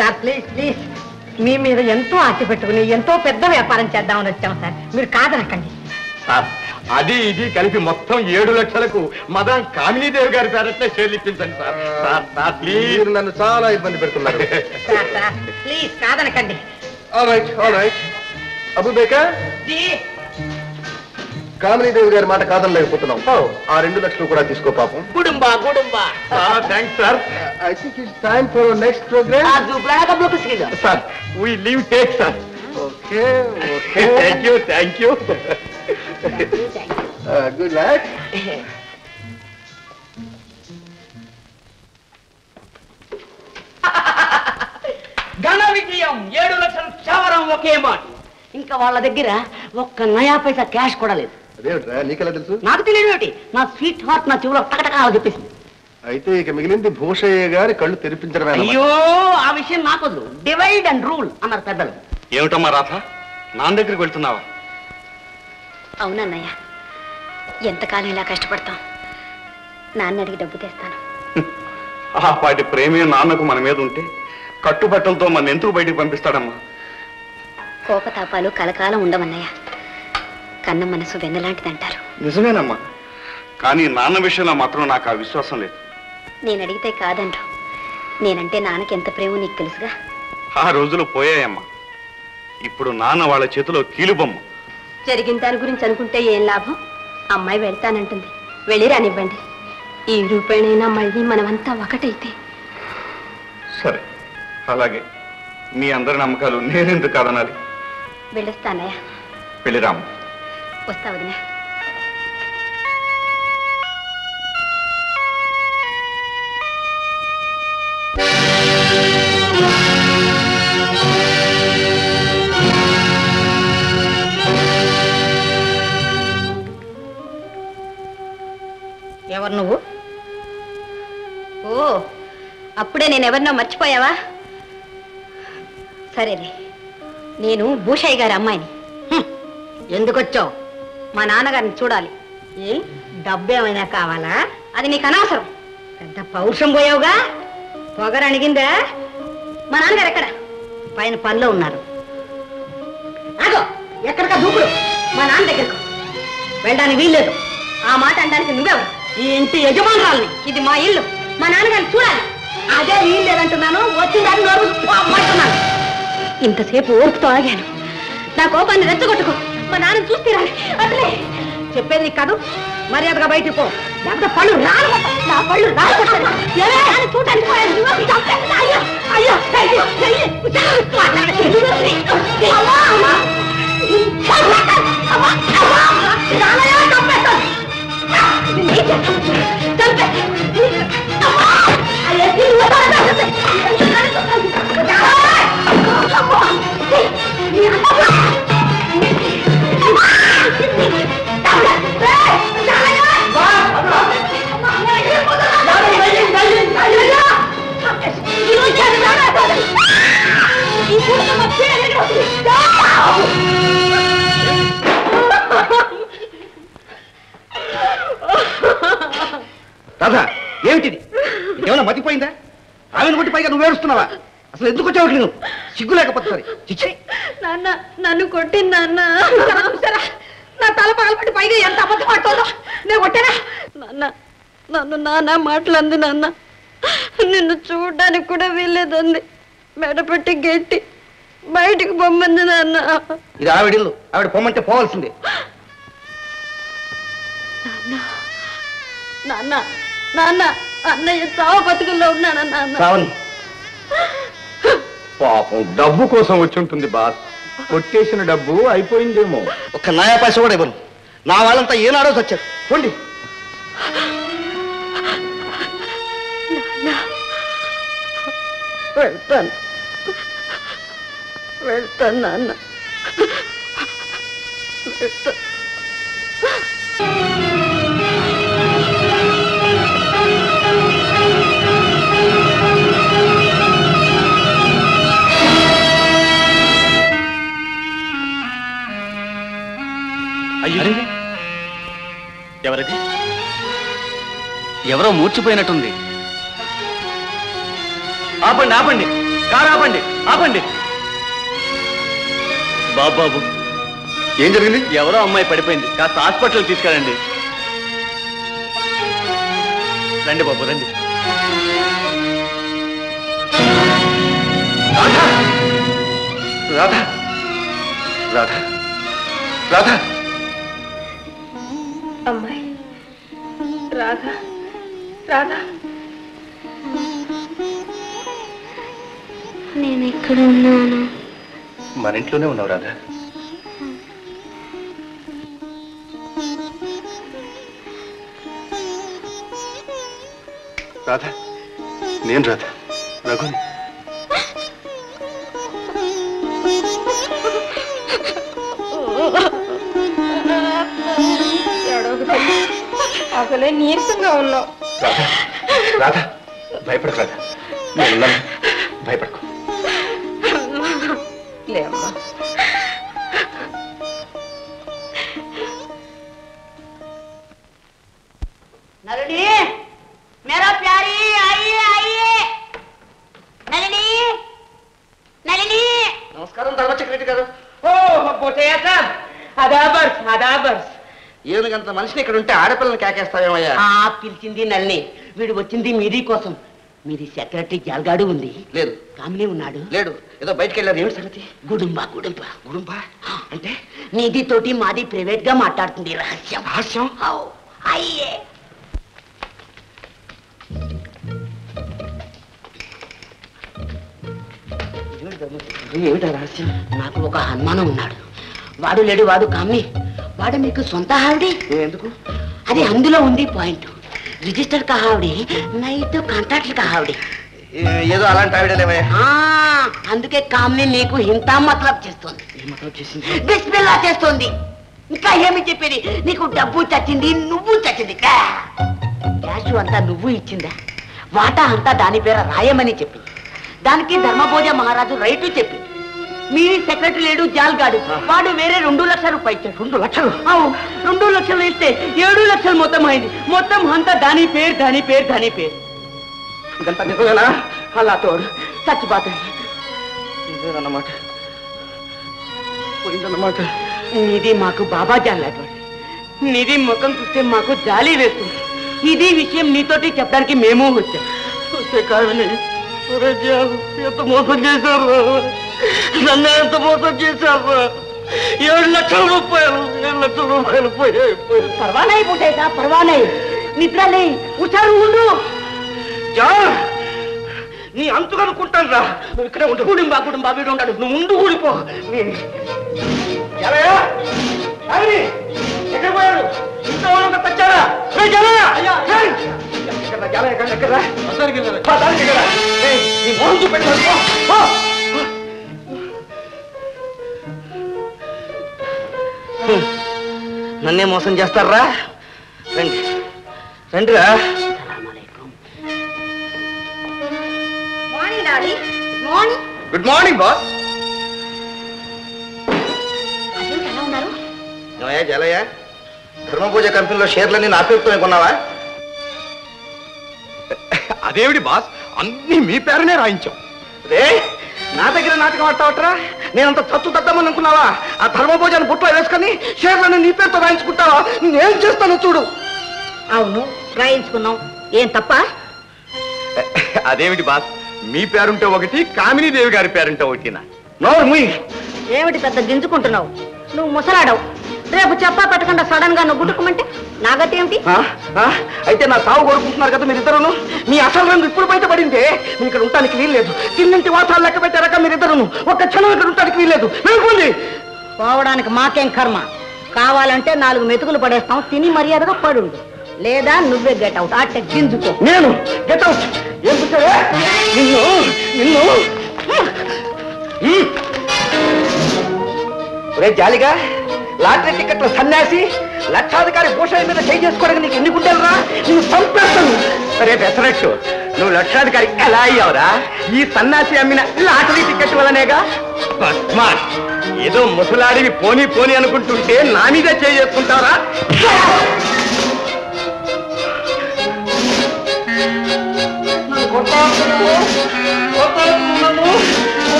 Sir please please, మీ మీద ఎంతో ఆశ పెట్టుకుని ఎంతో పెద్ద వ్యాపారం చేద్దామని వచ్చాం సార్. మీరు కాదనకండి సార్. అది ఇది కలిపి మొత్తం 7 లక్షలకు మదాం కామినీదేవి గారి పేరట్లే షేర్లు ఇప్పించండి సార్. సార్ సార్ ప్లీజ్, నన్ను చాలా ఇబ్బంది పెడుతున్నారు. సార్ ప్లీజ్ కాదనకండి. All right. అబూబేకర్, కామినీదేవి గారి మాట కాదనలేకపోతున్నాం. ఆ 2 లక్షలు కూడా తీసుకో పాపం. గుడుంబా thanks sir. I think it's time for next programme. Sir, we leave take sir. Okay. Thank you. Good luck. ఘన విజయం. 7 లక్షల క్షవరం ఒకే మాట. ఇంకా వాళ్ళ దగ్గర ఒక్క నయా పైసా క్యాష్ కూడా లేదు. అదేమిట్రా, నీకెలా తెలుసు? నాకు తెలియదు ఏమిటి, నా స్వీట్ హార్ట్ నా చెవులో టకటకా చెప్పేసింది. అయితే ఇక మిగిలింది భూషయ్య గారి కళ్ళు తెరిపించడమే. అయ్యో, ఆ విషయం నాకు డివైడ్ అండ్ రూల్ అన్నారు పెద్దలు. ఏమిటమ్మా రాధ, నాన్న దగ్గరికి వెళ్తున్నావా? అవునన్నయ్య, ఎంతకాలం ఇలా కష్టపడతాం. నాన్న అడిగి డబ్బు తెస్తాను. ఆ పాటి ప్రేమే నాన్నకు మన మీద ఉంటే కట్టుబట్టలతో మన ఎందుకు బయటికి పంపిస్తాడమ్మా? కోపతాపాలు కలకాలం ఉండవన్నయ్య. కన్న మనసు వెన్నలాంటిదంటారు. నిజమేనమ్మా, కానీ నాన్న విషయంలో మాత్రం నాకు ఆ విశ్వాసం లేదు. నేను అడిగితే కాదనరు. నేనంటే నాన్నకి ఎంత ప్రేమో నీకు తెలుసుగా. ఆ రోజులు పోయాయమ్మా. ఇప్పుడు నాన్న వాళ్ళ చేతిలో కీలుబొమ్మ. జరిగిన దాని గురించి అనుకుంటే ఏం లాభం? అమ్మాయి వెళ్తానంటుంది, వెళ్ళి రానివ్వండి. ఈ రూపాయనైనా మళ్ళీ మనమంతా ఒకటైతే. సరే, అలాగే. మీ అందరి నమ్మకాలు నేనెందుకు కాదనాలి? వెళ్ళొస్తానయ్యా. వెళ్ళిరాము. వస్తా వదినా. ఎవరు నువ్వు? ఓ, అప్పుడే నేనెవరినో మర్చిపోయావా? సరేలే, నేను భూషయ్య గారి అమ్మాయిని. ఎందుకు వచ్చావు? మా నాన్నగారిని చూడాలి. ఏ డబ్బేమైనా కావాలా? అది నీకు అనవసరం. పెద్ద పౌరుషం పోయావుగా. పొగరు అణిగిందా? మా నాన్నగారు ఎక్కడ? పైన పనిలో ఉన్నారు. ఆగో, ఎక్కడికా దూకుడు? మా నాన్న దగ్గరకు వెళ్ళడానికి వీల్లేదు. ఆ మాట అనడానికి నువ్వెవరు? ఈ ఇంటి యజమానురాల్ని. ఇది మా ఇల్లు, మా నాన్నగారిని చూడాలి. అదే వీల్లేదంటున్నాను. వచ్చిందని నోరు అంటున్నాను. ఇంతసేపు ఓర్పుతో ఆగాను. నా కోపాన్ని రెచ్చగొట్టుకో. మా నాన్న చూస్తీరాలి. అసలే చెప్పేది కాదు, మర్యాదగా బయటికి పో. లేకపోతే పళ్ళు రాను. నా పళ్ళు రాను. చూడటానికి పోయాను. అయ్యో అయ్యో రాధా, ఏమిటిది? ఏమైనా మతిపోయిందా? ఆమెను కొట్టి పైగా నువ్వు ఏడుస్తున్నావా? అసలు ఎందుకు వచ్చావు? నువ్వు సిగ్గు లేకపోతే సరే. చిచ్చి, నాన్న నన్ను కొట్టింది నాన్న. నా తల పగలబట్టి పైగా ఎంత అబద్ధం పడుతుందో. నేను కొట్టానా? నాన్న, నన్ను నాన్న మాటలంది. నాన్న, నిన్ను చూడడానికి కూడా వీల్లేదంది. మెడపెట్టి గెట్టి బయటికి పొమ్మంది నాన్న. ఇది ఆవిడిల్లు. ఆవిడ పొమ్మంటే పోవాల్సిందే. నాన్న, నాన్న, అన్నయ్య చావు బతుకుల్లో ఉన్నాడు నాన్న. సావని పాపం డబ్బు కోసం వచ్చి ఉంటుంది బాస్. కొట్టేసిన డబ్బు అయిపోయిందేమో. ఒక్క నయా పైస కూడా ఇవ్వను. నా వాళ్ళంతా ఏనాడో వచ్చారు. పోండి. వెళ్తాను, వెళ్తాను నాన్న, వెళ్తాను. ఎవరది? ఎవరో మూర్చిపోయినట్టుంది. ఆపండి, ఆపండి, కారు ఆపండి, ఆపండి. బాబు, ఏం జరిగింది? ఎవరో అమ్మాయి పడిపోయింది. కాస్త హాస్పిటల్ తీసుకెళ్ళండి. రండి బాబు, రండి. రాధా, రాధా, రాధా. అమ్మాయి రాధా, రాధా, నేను ఎక్కడ ఉన్నాను? మన ఇంట్లోనే ఉన్నావు రాధా. రాధా, నేను రాధా, రఘుని. అసలే నీరసంగా ఉన్నావు. రాధా, రాధా, భయపడకు రాధా. నేను ఉన్నాను, భయపడకు. లేమ్మా. నలిని, మేరా ప్యారీ ఆయియే ఆయియే. నలిని, నలిని. నమస్కారం ధర్మ సెక్రటరీ గారు. ఏనుగంత మనిషిని ఇక్కడ ఉంటే ఆడపిల్లని కేకేస్తావేమయ్యా? పిలిచింది నల్ని. వీడు వచ్చింది మీది కోసం. మీది సెక్రటరీ జాల్గాడు ఉంది. లేదు. కామిని ఉన్నాడు. లేడు. ఏదో బయటికి వెళ్ళారు. ఏమిటి సంగతి? గుడుంబా అంటే నీదితోటి మాది ప్రైవేట్ గా మాట్లాడుతుంది. రహస్యం. అయ్యే ఏమిటా రహస్యం? నాకు ఒక అనుమానం ఉన్నాడు. వాడు లేడు, వాడు కామ్ని. వాడు మీకు సొంత ఆవిడి? ఎందుకు? అది అందులో ఉంది పాయింట్. రిజిస్టర్ కహావిడి, నైట్ కాంట్రాక్టర్ కహావిడి. ఏదో అలాంటి ఆవిడలేవే. అందుకే కామ్ని నీకు ఇంత మతలబ్ చేస్తుంది. బిస్మిల్లా చేస్తుంది. ఇంకా ఏమి చెప్పేది? నీకు డబ్బు చచ్చింది, నువ్వు చచ్చింది. క్యాష్ అంతా నువ్వు ఇచ్చిందా? వాటా అంతా దాని పేర రాయమని చెప్పింది. దానికి ధర్మభోజ మహారాజు రైటు చెప్పింది. మీ సెక్రటరీ లేడు, జాల్గాడు. వాడు వేరే 2 లక్షల రూపాయలు ఇచ్చాడు. 2 లక్షలు? 2 లక్షలు ఇస్తే 7 లక్షలు మొత్తం అయింది. మొత్తం అంతా దాని పేరు. ఇదంతా నిజమేనా? అలా తోడు చచ్చిపోతాయి. ఇదేనన్నమాట. పోయిందన్నమాట. నిధి మాకు బాబా జాలాడు. నిధి ముఖం చూస్తే మాకు జాలి వేస్తుంది. ఇది విషయం నీతోటి చెప్పడానికి మేము వచ్చాం. ఎంత మోసం చేశారు, నన్ను ఎంత మోసం చేశారు. 7 లక్షల రూపాయలు పోయాయి. పర్వాలేదు పుట్టేసా, పర్వాలేదు. నిద్రలే, హుషారు ఉండు. నీ అంతు కనుక్కుంటాను రా. నువ్వు ఇక్కడే ఉండు. కుటుంబా వీడు ఉంటాడు. నువ్వు ముందు ఊడిపో. ఎక్కడ పోయాడు? ఇంట్లో వాళ్ళంతా తెచ్చారా? నన్నే మోసం చేస్తారా? రండిరా. Good morning boss. Jalayya, Dharmapuja కంపెనీలో షేర్లన్నీ నా పేరుతోనే కొన్నావా? అదేమిటి బాస్, అన్ని మీ పేరునే రాయించాం. రే, నా దగ్గర నాటకం ఆడతావట్రా? నేనంత తత్తు తద్దమని అనుకున్నావా? ఆ ధర్మభోజాన్ని బుట్లో వేసుకొని షేర్లన్నీ నీ పేరుతో రాయించుకుంటావా? నేనేం చేస్తాను చూడు. అవును, రాయించుకున్నాం. ఏం తప్ప? అదేమిటి బాస్, మీ పేరుంటే ఒకటి, కామినీదేవి గారి పేరుంటే ఒకటినా? నోరు మూయి. ఏమిటి పెద్ద గింజుకుంటున్నావు? నువ్వు ముసలాడవు. రేపు చెప్పా పెట్టకుండా సడన్ గా నువ్వు గుట్టుకోమంటే నా గతి ఏమిటి? అయితే నా సాగు కోరుకుంటున్నారు కదా మీరిద్దరును. మీ అసలు రంగు ఇప్పుడు బయటపడిందే. మీరు ఇక్కడ ఉండటానికి వీల్లేదు. తిన్నింటి వాతాలు లెక్క పెట్టారక మీరిద్దరును. ఒక్క క్షణం ఇక్కడ ఉండటానికి వీల్లేదు. వెళ్ళిపోండి. పోవడానికి మాకేం కర్మ. కావాలంటే 4 మెతుకులు పడేస్తాం. తిని మర్యాదగా పడుండు. లేదా నువ్వే గెట్ అవుట్. అట్ట గింజుకో. నేను గెట్ అవుట్? ఏం చూసావే? నిన్ను రే జాలిగా, లాటరీ టికెట్ల సన్యాసి, లక్షాధికారి భూషణ్ మీద చేయి చేసుకోవడానికి నీకు ఎన్ని గుండెలరా? నువ్వు చంపేస్తాను. సరే పెసరట్టు, నువ్వు లక్షాధికారి ఎలా అయ్యావురా? ఈ సన్నాసి అమ్మిన లాటరీ టికెట్ వల్లనేగా. స్మార్ట్, ఏదో ముసలాడివి పోనీ అనుకుంటుంటే నా మీద చేయి చేసుకుంటారా?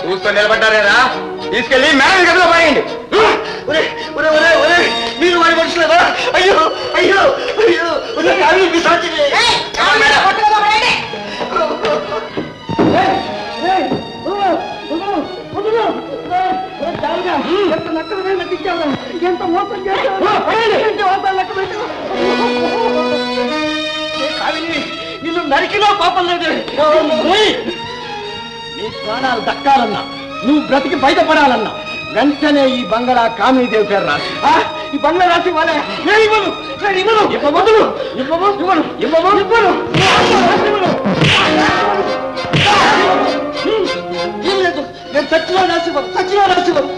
చూస్తూ నిలబడ్డారేరా? తీసుకెళ్ళి మేనేజ్ గదిలో పోయండి. మీరు వాడి మనుషులేదా? అయ్యో అయ్యో అయ్యో, ఎంత నక్కలనే నటించావు, ఎంత మోసం చేశావు. నిన్ను నరికిలో పాపం లేదు. నీ ప్రాణాలు దక్కాలన్నా, నువ్వు బ్రతికి బయటపడాలన్నా వెంటనే ఈ బంగళా కామినీదేవి పేరు రాసి. ఈ బంగళా రాసి వాళ్ళే. ఏం లేదు, నేను సచ్చిలో రాసివ్వను.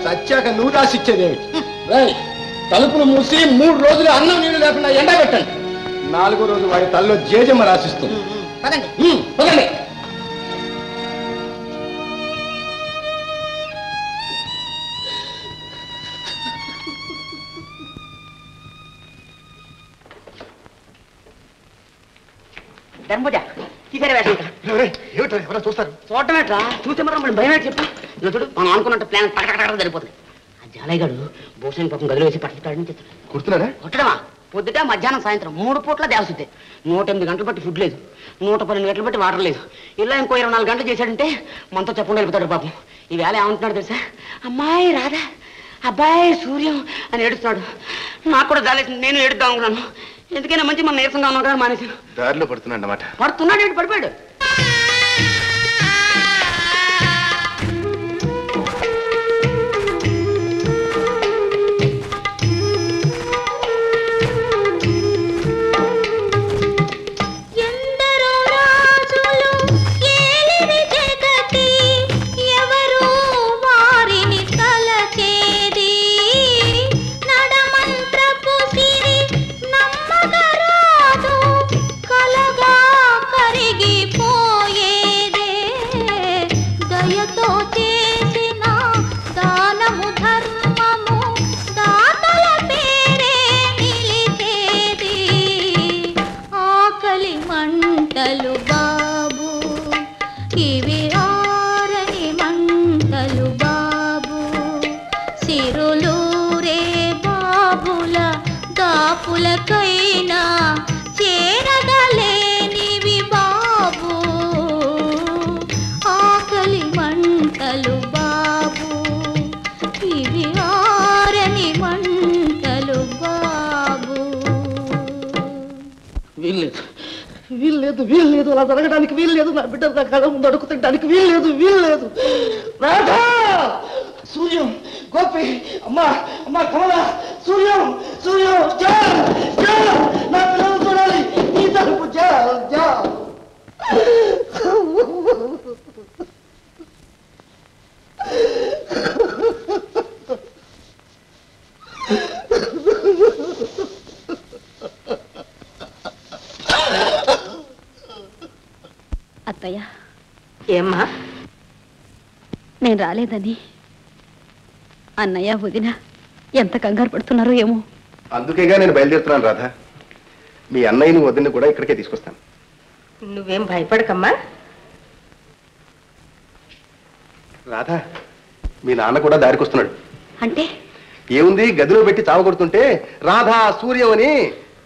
సచ్చాక నువ్వు రాసిచ్చేదేమిటి? తలుపులు మూసి 3 రోజులు అన్నం నీళ్లు లేకుండా ఎండబెట్టండి. 4వ రోజు వాడి తల్లో జేజమ్మ రాసిస్తుంది. పదండి. ధర్మజ తీసరి వేషం. ఏమిటో ఎవరో చూస్తారు. చూడటమేట్రా, చూస్తే మనం భయం ఏంటి చెప్పి చూడు, మనం అనుకున్నట్టు ప్లాన్ పక్కన సరిపోతుంది. ఆ జాలయ్య గారు భూషణ్ పాపం గదిలో వేసి పట్టుకుంటాడని చెప్తాడు. కుడుతున్నారా? కొట్టడమా? పొద్దుట మధ్యాహ్నం సాయంత్రం 3 పూట్ల దేవశుద్ధి. 108 గంటలు బట్టి ఫుడ్ లేదు, 112 గంటలు బట్టి వాటర్ లేదు. ఇలా ఇంకో 24 గంటలు చేశాడంటే మనతో చెప్పకుండా వెళ్ళిపోతాడు పాపం. ఈ వేళ ఏమంటున్నాడు తెలుసా? అమ్మాయి రాధా, అబ్బాయి సూర్యం అని ఏడుస్తున్నాడు. నాకు కూడా జాలేసింది, నేను ఏడుద్దాం అనుకున్నాను. ఎందుకైనా మంచి మన నీరసంగా ఉన్నాం కదా మానేశాను. దారిలో పడుతున్నాడు అన్నమాట. పడుతున్నాడు ఏంటి? పడిపోయాడు. వీల్లేదు అలా జరగడానికి వీల్లేదు. నా బిడ్డ నా కళ్ళ ముందు అడుగుతుంటానికి వీల్లేదు. రాధా, సూర్యం, గోపి, అమ్మా కమల, సూర్యం నా పిల్లలు చూడాలి. ఈ తలుపు జా. అత్తయ్య, ఏమ్మా? నేను రాలేదని అన్నయ్య వదిన ఎంత కంగారు పడుతున్నారో ఏమో. అందుకేగా నేను బయలుదేరుతున్నాను రాధా. మీ అన్నయ్యని వదిన కూడా ఇక్కడికే తీసుకొస్తాను. నువ్వేం భయపడకమ్మా. రాధా, మీ నాన్న కూడా దారికొస్తున్నాడు. అంటే ఏముంది, గదిలో పెట్టి చావగొడుతుంటే రాధా సూర్యం అని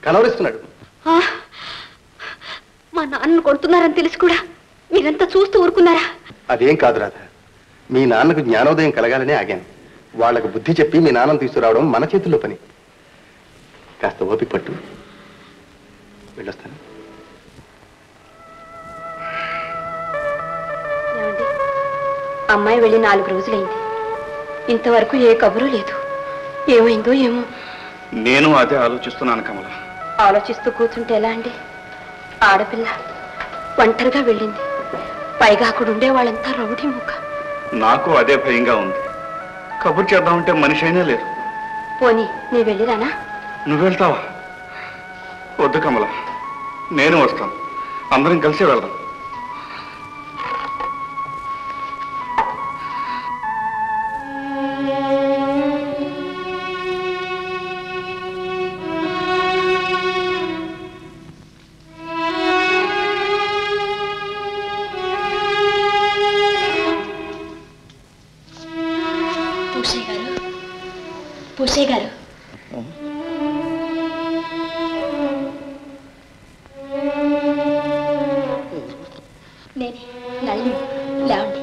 కలవరిస్తున్నాడు. మా నాన్నను కొడుతున్నారని తెలిసి కూడా మీరంతా చూస్తూ ఊరుకున్నారా? అదేం కాదు రాధా, మీ నాన్నకు జ్ఞానోదయం కలగాలని ఆగాను. వాళ్లకు బుద్ధి చెప్పి మీ నాన్నను తీసుకురావడం మన చేతుల్లో పని. కాస్త ఓపిక పట్టు, వెళ్ళొస్తాను. అమ్మాయి వెళ్ళి 4 రోజులైంది, ఇంతవరకు ఏ కబురు లేదు. ఏమైందో ఏమో. నేను అదే ఆలోచిస్తున్నాను కమల. ఆలోచిస్తూ కూర్చుంటే ఎలా అండి? ఆడపిల్ల ఒంటరిగా వెళ్ళింది, పైగా అక్కడ ఉండే వాళ్ళంతా రౌడీ ముఖ. నాకు అదే భయంగా ఉంది. కబుర్ చేద్దామంటే మనిషి అయినా లేరు. పోనీ నీ వెళ్ళిరానా? నువ్వు వెళ్తావా? వద్దు కమల, నేను వస్తాను. అందరం కలిసి వెళ్దాం. పూసే గారు, నేనే నల్లి, లేవండి.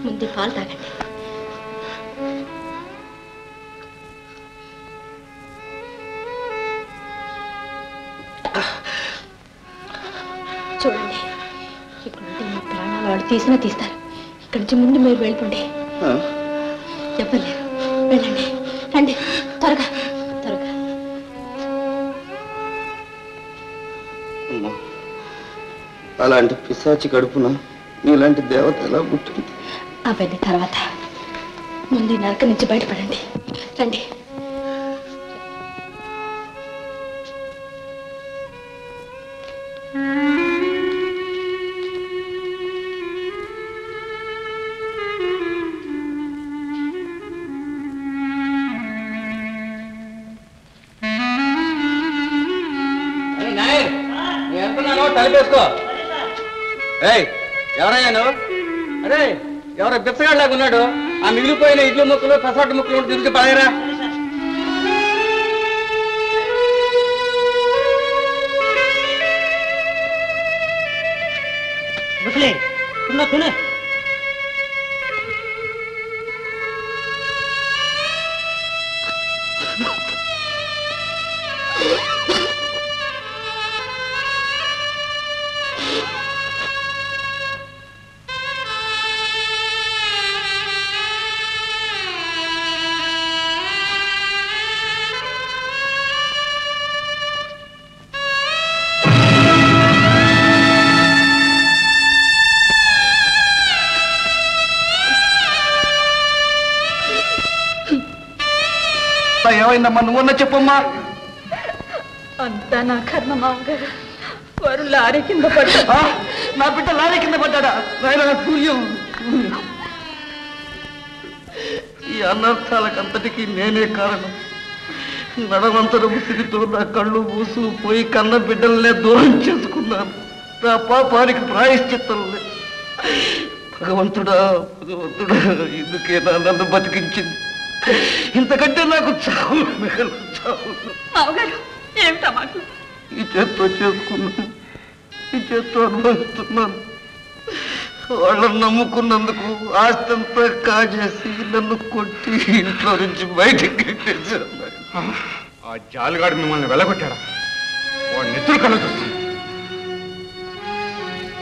ముందు పాలు తాగండి. చూడండి, ఇక్కడ మీ ప్రాణాలు వాడు తీసినా తీస్తారు. ఇక్కడి నుంచి ముందు మీరు వెళ్ళిపోండి. చెప్పలేరు, వెళ్ళండి. రండి త్వరగా. అలాంటి పిశాచి కడుపున నీలాంటి దేవత ఎలా పుట్టింది? అవన్నీ తర్వాత, ముందు నరక నుంచి బయటపడండి. రండి. తలపేసుకో. ఏయ్ ఎవరయ్యా నువ్వు? అరే ఎవరో బిచ్చగాళ్ళలాగా ఉన్నాడు. ఆ మిగిలిపోయిన ఇడ్లు ముక్కలు పెసరట్టు ముక్కలు తిరిగి పడేరా. ముసలి తినే ఏమైందమ్మా? నువ్వన్నా చెప్పమ్మా. అంతా నా కర్మ మామగారు. వారు లారీ కింద పడ్డా. నా బిడ్డ లారీ కింద పడ్డా? సూర్యం, ఈ అనర్థాలకంతటికీ నేనే కారణం. నడవంతరం ముసిరితో నా కళ్ళు మూసుకుపోయి కన్న బిడ్డలనే దూరం చేసుకున్నాను. నా పాపానికి ప్రాయశ్చిత్తం లేదు. భగవంతుడా భగవంతుడా, ఇందుకేనా నన్ను బతికించింది? ఇంతకంటే నాకు చావు మిగలు చావు. మామగారు ఏమిటా మాకు? ఈ చేత్తో చేసుకున్నాను, ఈ చేత్తో అనుభవిస్తున్నాను. వాళ్ళని నమ్ముకున్నందుకు ఆస్తంతా కాజేసి నన్ను కొట్టి ఇంట్లో నుంచి బయటికి పెట్టేశారు. ఆ జాలిగాడు మిమ్మల్ని వెళ్ళగొట్టాడా? వాడు నెత్తురు కళ్ళ చూస్తాను.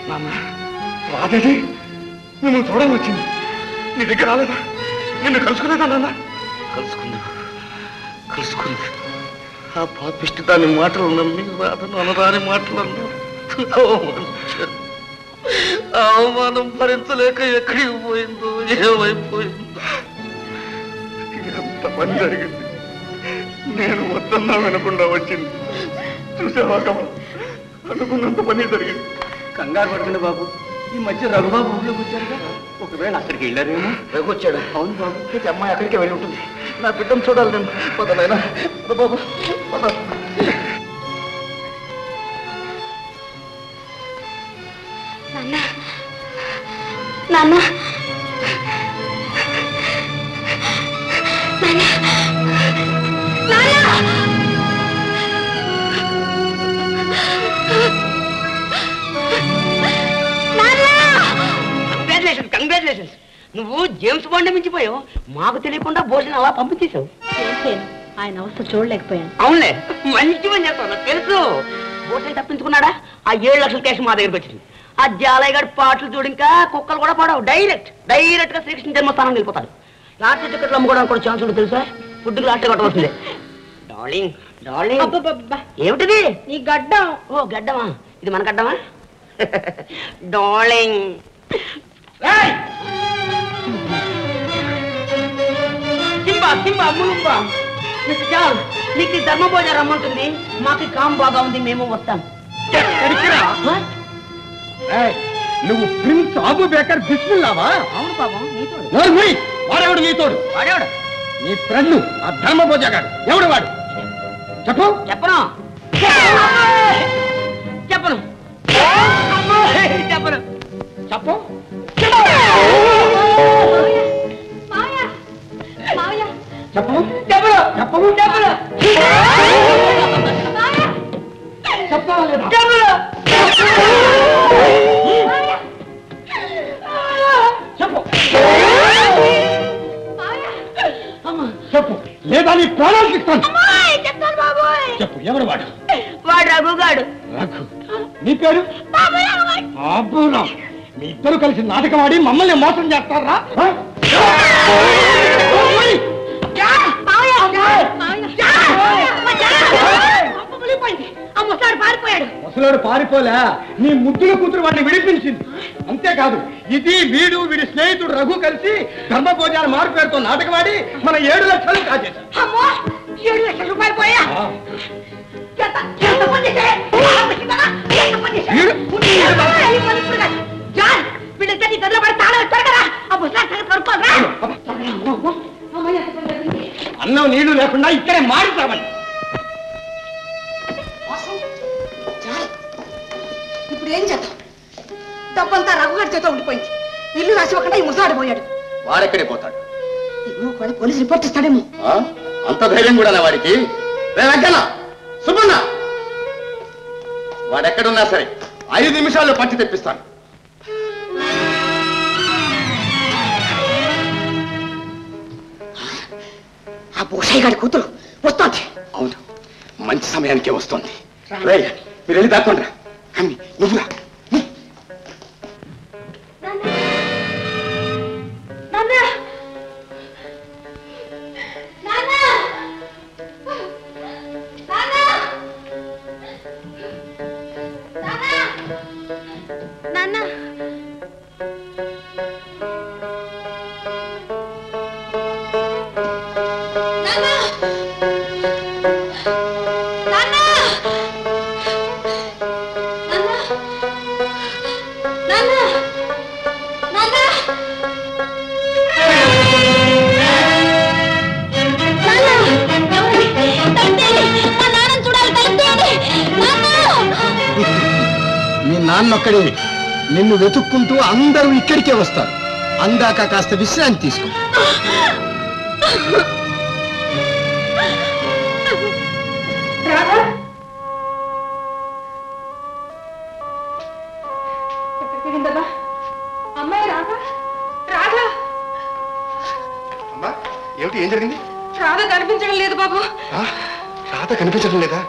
నాన్న రాదేది మిమ్మల్ని చూడని వచ్చింది. నీ దగ్గర రాలేదా? నిన్ను కలుసుకునేదా నాన్న? కలుసుకుంది. ఆ పాపిష్టి దాని మాటలు నమ్మి రాధను అనరాని మాటలు అన్నాను. అవమానం భరించలేక ఎక్కడికి పోయిందో ఏమైపోయిందో. ఎంత పని జరిగింది. నేను వద్దన్నా వినకుండా వచ్చింది. చూసావా కమల, అనుకున్నంత పని జరిగింది. కంగారు పడుతుంది బాబు. ఈ మధ్య రఘుబాబు ఊళ్ళోకి వచ్చారుగా. ఒకవేళ అక్కడికి వెళ్ళారేమో. రఘు వచ్చాడు? అవును బాబు. ఈ అమ్మాయి అక్కడికే వెళ్ళి ఉంటుంది. నా బిడ్డను చూడాలి నేను. పదనైనా బాబు పద. నాన్న కంగ్రాచులేషన్స్. నువ్వు జేమ్స్ బాండ్ మించిపోయావు. మాకు తెలియకుండా భోజనం అలా పంపించేశావు. ఆయన అవస్థ చూడలేకపోయాను. అవునులే, మంచి పని చేస్తావు. నాకు తెలుసు. భోజనం తప్పించుకున్నాడా? ఆ 7 లక్షల క్యాష్ మా దగ్గరికి వచ్చింది. ఆ జాలయ్య గారి పాటలు చూడు, ఇంకా కుక్కలు కూడా పడవు. డైరెక్ట్ గా శ్రీకృష్ణ జన్మస్థానం వెళ్ళిపోతాడు. లాటరీ టికెట్లు అమ్ముకోవడానికి కూడా ఛాన్స్ ఉంటుంది తెలుసా? ఫుడ్కి లాటరీ కట్టవలసిందే. డార్లింగ్ డార్లింగ్, ఏమిటిది? నీ గడ్డం. ఓ గడ్డమా? ఇది మన గడ్డమా? డార్లింగ్, సింబా ములుంబా. మిస్టర్ జాన్, నీకు ధర్మభోజనం రమ్మంటుంది. మాకు కామ్ బాగా ఉంది, మేము వస్తాం. నువ్వు ప్రిన్స్ అబూ బేకర్ బిస్మిల్లావా? అవును పాపం, నీతోడు. వాడెవడు నీతోడు? వాడేవాడు నీ ఫ్రెండ్ ఆ ధర్మభోజగాడు. ఎవడు వాడు? చెప్పు. చెప్పను చెప్పను చెప్పను చెప్పు. చెప్పు. చెప్పను చెప్పు. చెప్పను చెప్పను చెప్పు, లేదా నీ ప్రాణాలకు ఇస్తాను. చెప్పు, ఎవరు వాడు? వాడు రఘుగాడు. రఘు. నీ పేరు? అబ్బురా, మీ ఇద్దరు కలిసి నాటకం ఆడి మమ్మల్ని మోసం చేస్తారా? ముసలాడు పారిపోలే, నీ ముద్దుల కూతురు వాడిని విడిపించింది. అంతేకాదు, ఇది వీడు వీడి స్నేహితుడు రఘు కలిసి ధర్మభోజాల మారు పేరుతో నాటకమాడి మన 7 లక్షలు కాజేశారు. 7 లక్షల రూపాయలు పోయా? వీళ్ళిద్దరిని గదిలో పడి తాళం వేస్తారు కదా. ఆ ముసలాడు కనుక్కోరా. అన్నం నీళ్లు లేకుండా ఇక్కడే మారుతామని. ఇప్పుడు ఏం చేద్దాం? డబ్బంతా రఘుగారి చేత ఉండిపోయింది. ఇల్లు రాసివ్వకుండా ఈ ముసాడిపోయాడు. వాడెక్కడే పోతాడు? కూడా పోలీసు రిపోర్ట్ ఇస్తాడేమో. అంత ధైర్యం కూడా వాడికి? సుబ్బన్న, వాడెక్కడున్నా సరే 5 నిమిషాల్లో పట్టి తెప్పిస్తాను. ఆ భూషయ్య గారి కూతురు వస్తోంది. అవును, మంచి సమయానికే వస్తోంది. మీరు వెళ్ళి దాక్కోండి. నువ్వురా. మీ నాన్నొక్కడే నిన్ను వెతుక్కుంటూ అందరూ ఇక్కడికే వస్తారు. అందాక కాస్త విశ్రాంతి తీసుకో. అమ్మాయి రాధా, రాధా, అమ్మా, ఏమిటి? ఏం జరిగింది? రాధా కనిపించడం లేదు బాబు. రాధ కనిపించడం లేదా?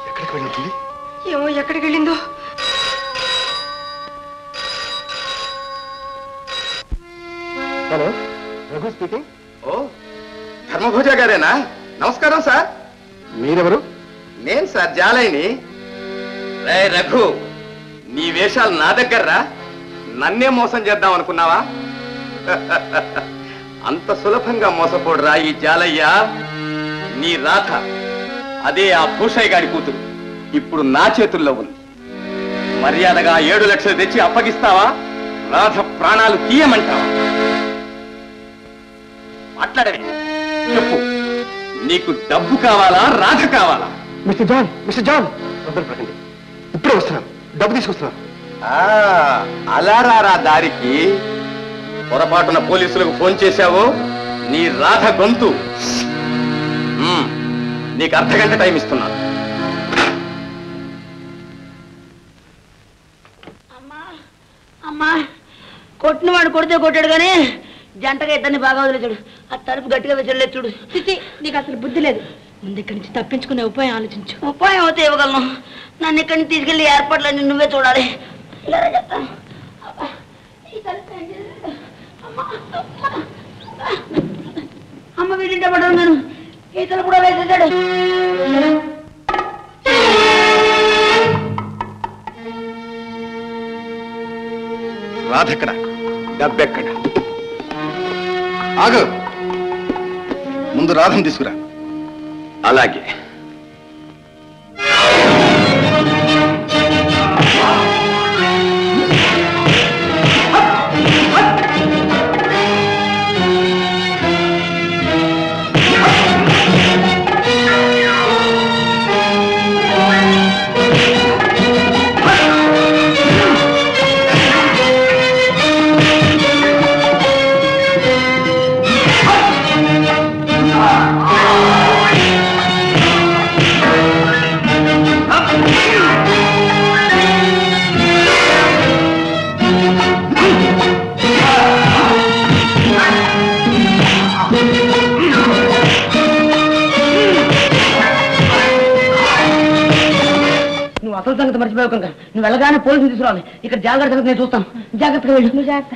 ఎక్కడికి వెళ్ళుంటుంది? ఏమో ఎక్కడికి వెళ్ళిందో. Hello, Raghu speaking. Oh, Dharmabhoja గారేనా? నమస్కారం సార్. మీరెవరు? నేను సార్ జాలైని. రే రఘు, నీ వేషాలు నా దగ్గర్రా. నన్నే మోసం చేద్దాం అనుకున్నావా? అంత సులభంగా మోసపోడురా ఈ జాలయ్య. నీ రాధ, అదే ఆ భూషయ్య గారి కూతురు, ఇప్పుడు నా చేతుల్లో ఉంది. మర్యాదగా 7 లక్షలు తెచ్చి అప్పగిస్తావా? రాధ ప్రాణాలు తీయమంటావా? మాట్లాడవే, చెప్పు. నీకు డబ్బు కావాలా, రాధ కావాలా? మిస్టర్ జాన్, మిస్టర్ జాన్, తొందరపడండి. ఇప్పుడే వస్తున్నాను, డబ్బు తీసుకొస్తున్నాను. అలా రారా దారికి. పొరపాటున పోలీసులకు ఫోన్ చేశావు, నీ రాధ గొంతు. నీకు అర్ధగంట టైం ఇస్తున్నాను. అమ్మా, కొట్టిన వాడు కొడితే కొట్టాడు కానీ జంటగా ఇద్దరిని బాగా వదిలేచాడు. ఆ తలుపు గట్టిగా వెచ్చలేదు చూడు. చిచి, నీకు అసలు బుద్ధి లేదు. ముందు ఇక్కడి నుంచి తప్పించుకునే ఉపాయం ఆలోచించు. ఉపాయం అయితే ఇవ్వగలను. నన్ను ఇక్కడి నుంచి తీసుకెళ్లి ఏర్పాట్లన్నీ నువ్వే చూడాలి. ఇలా చెప్తాను. అమ్మ వీడింటే పడదు, నేను ఈతలు కూడా వేసేసాడు. రాధెక్కడ, డబ్బెక్కడ? ఆగు, ముందు రాధను తీసుకురా. అలాగే. అసలు సంగతి మర్చిపోయావు కనుక నువ్వు వెళ్ళగానే పోలీసులు తీసుకురావాలి. ఇక్కడ జాగ్రత్త సంగతి నేను చూస్తాను. జాగ్రత్తగా వెళ్ళు. జాగ్రత్త.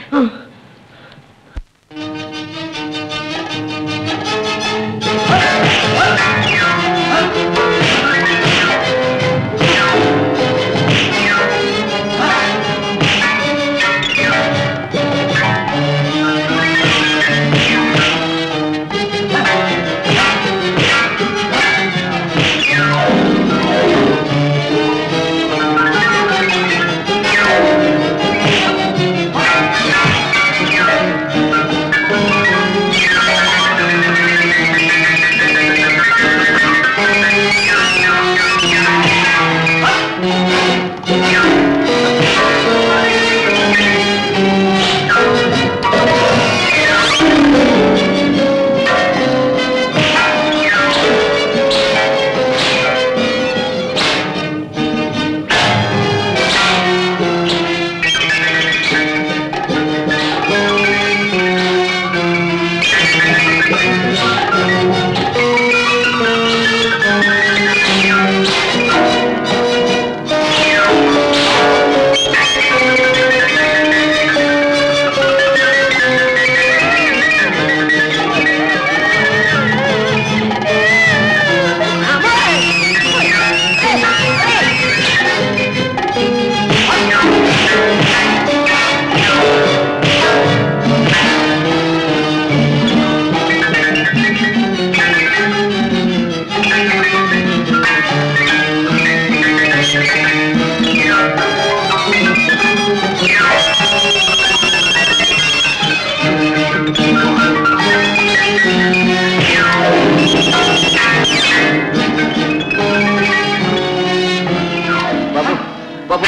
బాబు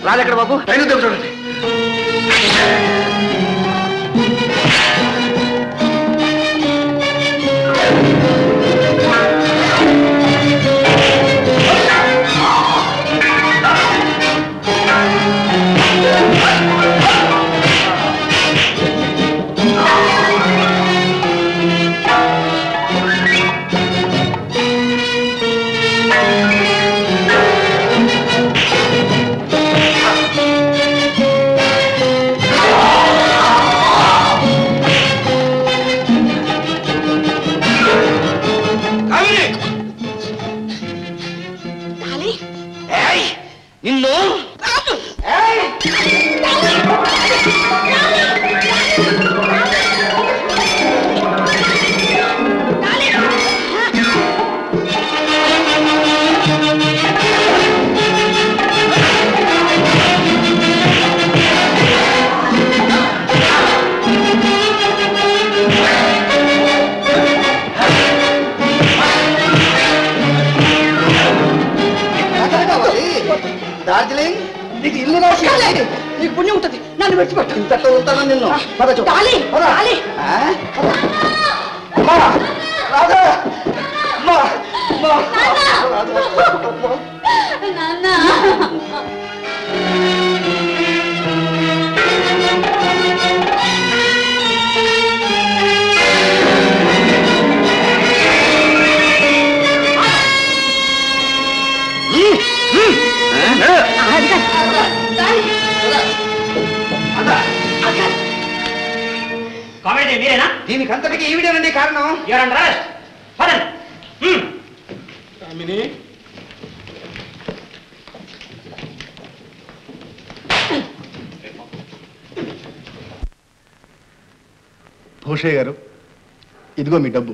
రాదెక్కడ బాబు టైం దెబ్బ చూడండి. నిన్ను డార్జిలింగ్ నీకు ఇల్లు రాసి నీకు పుణ్యం ఉంటుంది నన్ను విడిచిపెట్టు ఇంతట్లో ఉంటాను నిన్ను కామెడీ మీరేనా? దీనికంతటికి ఈవిడేనండి కారణం. కామిని భూషయ్య గారు, ఇదిగో మీ డబ్బు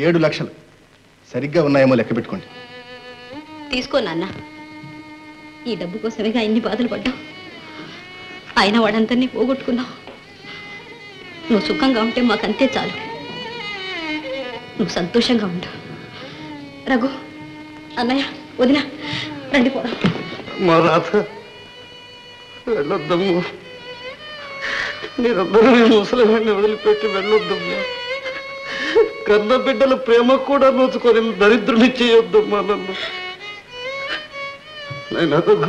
7 లక్షలు. సరిగ్గా ఉన్నాయేమో లెక్క పెట్టుకోండి. తీసుకో నాన్న, ఈ డబ్బు కోసమేగా ఇన్ని బాధలు పడ్డావు. అయినా వాడంతని పోగొట్టుకున్నావు. నువ్వు సుఖంగా ఉంటే మాకంతే చాలు. నువ్వు సంతోషంగా ఉండు. రఘు, అన్నయ్య, వదిన, రండి పోరా. మా రాధ వెళ్ళొద్దమ్మా, మీరందరూ ముసలివాడిని వదిలిపెట్టి వెళ్ళొద్దమ్మా. కన్న బిడ్డల ప్రేమ కూడా నోచుకొని దరిద్రుని చేయొద్దమ్మా నన్ను. నేను అదొక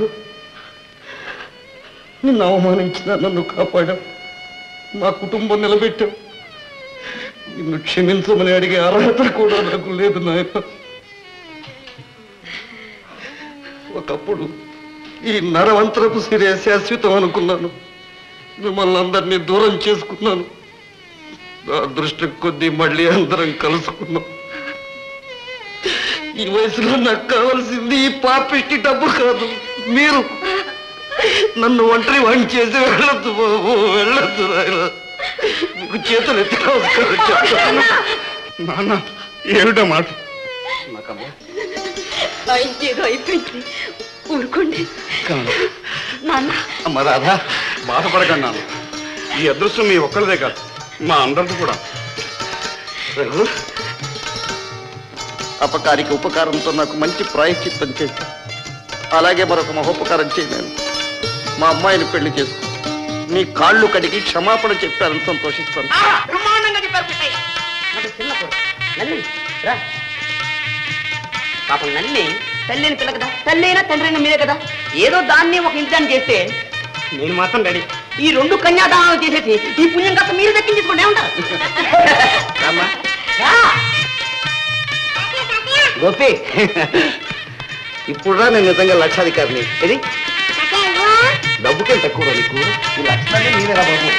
నిన్ను అవమానించిన నన్ను కాపాడావు, మా కుటుంబం నిలబెట్టావు. నిన్ను క్షమించమని అడిగే అర్హత కూడా నాకు లేదు నాయన. ఒకప్పుడు ఈ నరవంతరపు సిరే శాశ్వతం అనుకున్నాను. మిమ్మల్ని అందరినీ దూరం చేసుకున్నాను. నా అదృష్టం కొద్దీ మళ్ళీ అందరం కలుసుకున్నాం. ఈ వయసులో నాకు కావాల్సింది ఈ పాపిష్టి డబ్బు కాదు, మీరు. నన్ను ఒంటరి వాణ్ణి చేసి వెళ్ళొద్దు బాబు, వెళ్ళొద్దు నాయన. మీకు చేతులు ఎత్తి నమస్కారం చెప్తాను. నాన్న, ఏమిటో మాట? ఏదో అయిపోయింది, ఊరుకోండి నాన్న. అమ్మ రాధా, బాధపడకండి నాన్న. ఈ అదృష్టం మీ ఒక్కరిదే కాదు, మా అందరిది కూడా. రఘు, అపకారికి ఉపకారంతో నాకు మంచి ప్రాయశ్చిత్తం చేశాను. అలాగే మరొక మహోపకారం చేయలేను. మా అమ్మాయిని పెళ్లి చేసుకో, నీ కాళ్ళు కడిగి క్షమాపణ చెప్పారని సంతోషిస్తాను. పాపం నల్లి తల్లిని పిల్ల కదా, తల్లి అయినా తండ్రి అయినా మీరే కదా. ఏదో దాన్ని ఒక ఇంటిని చేస్తే నేను మాత్రం రెడీ. ఈ 2 కన్యాదానాలు చేసేసి ఈ పుణ్యం కాస్త మీరు దక్కించుకోండి. ఏమంటారు? గోపి, ఇప్పుడు నేను నిజంగా లక్షాధికారిని. ఇది డబ్బుకే తక్కువ నీకు. ఈ లక్షలన్నీ మీరేరా బాబు.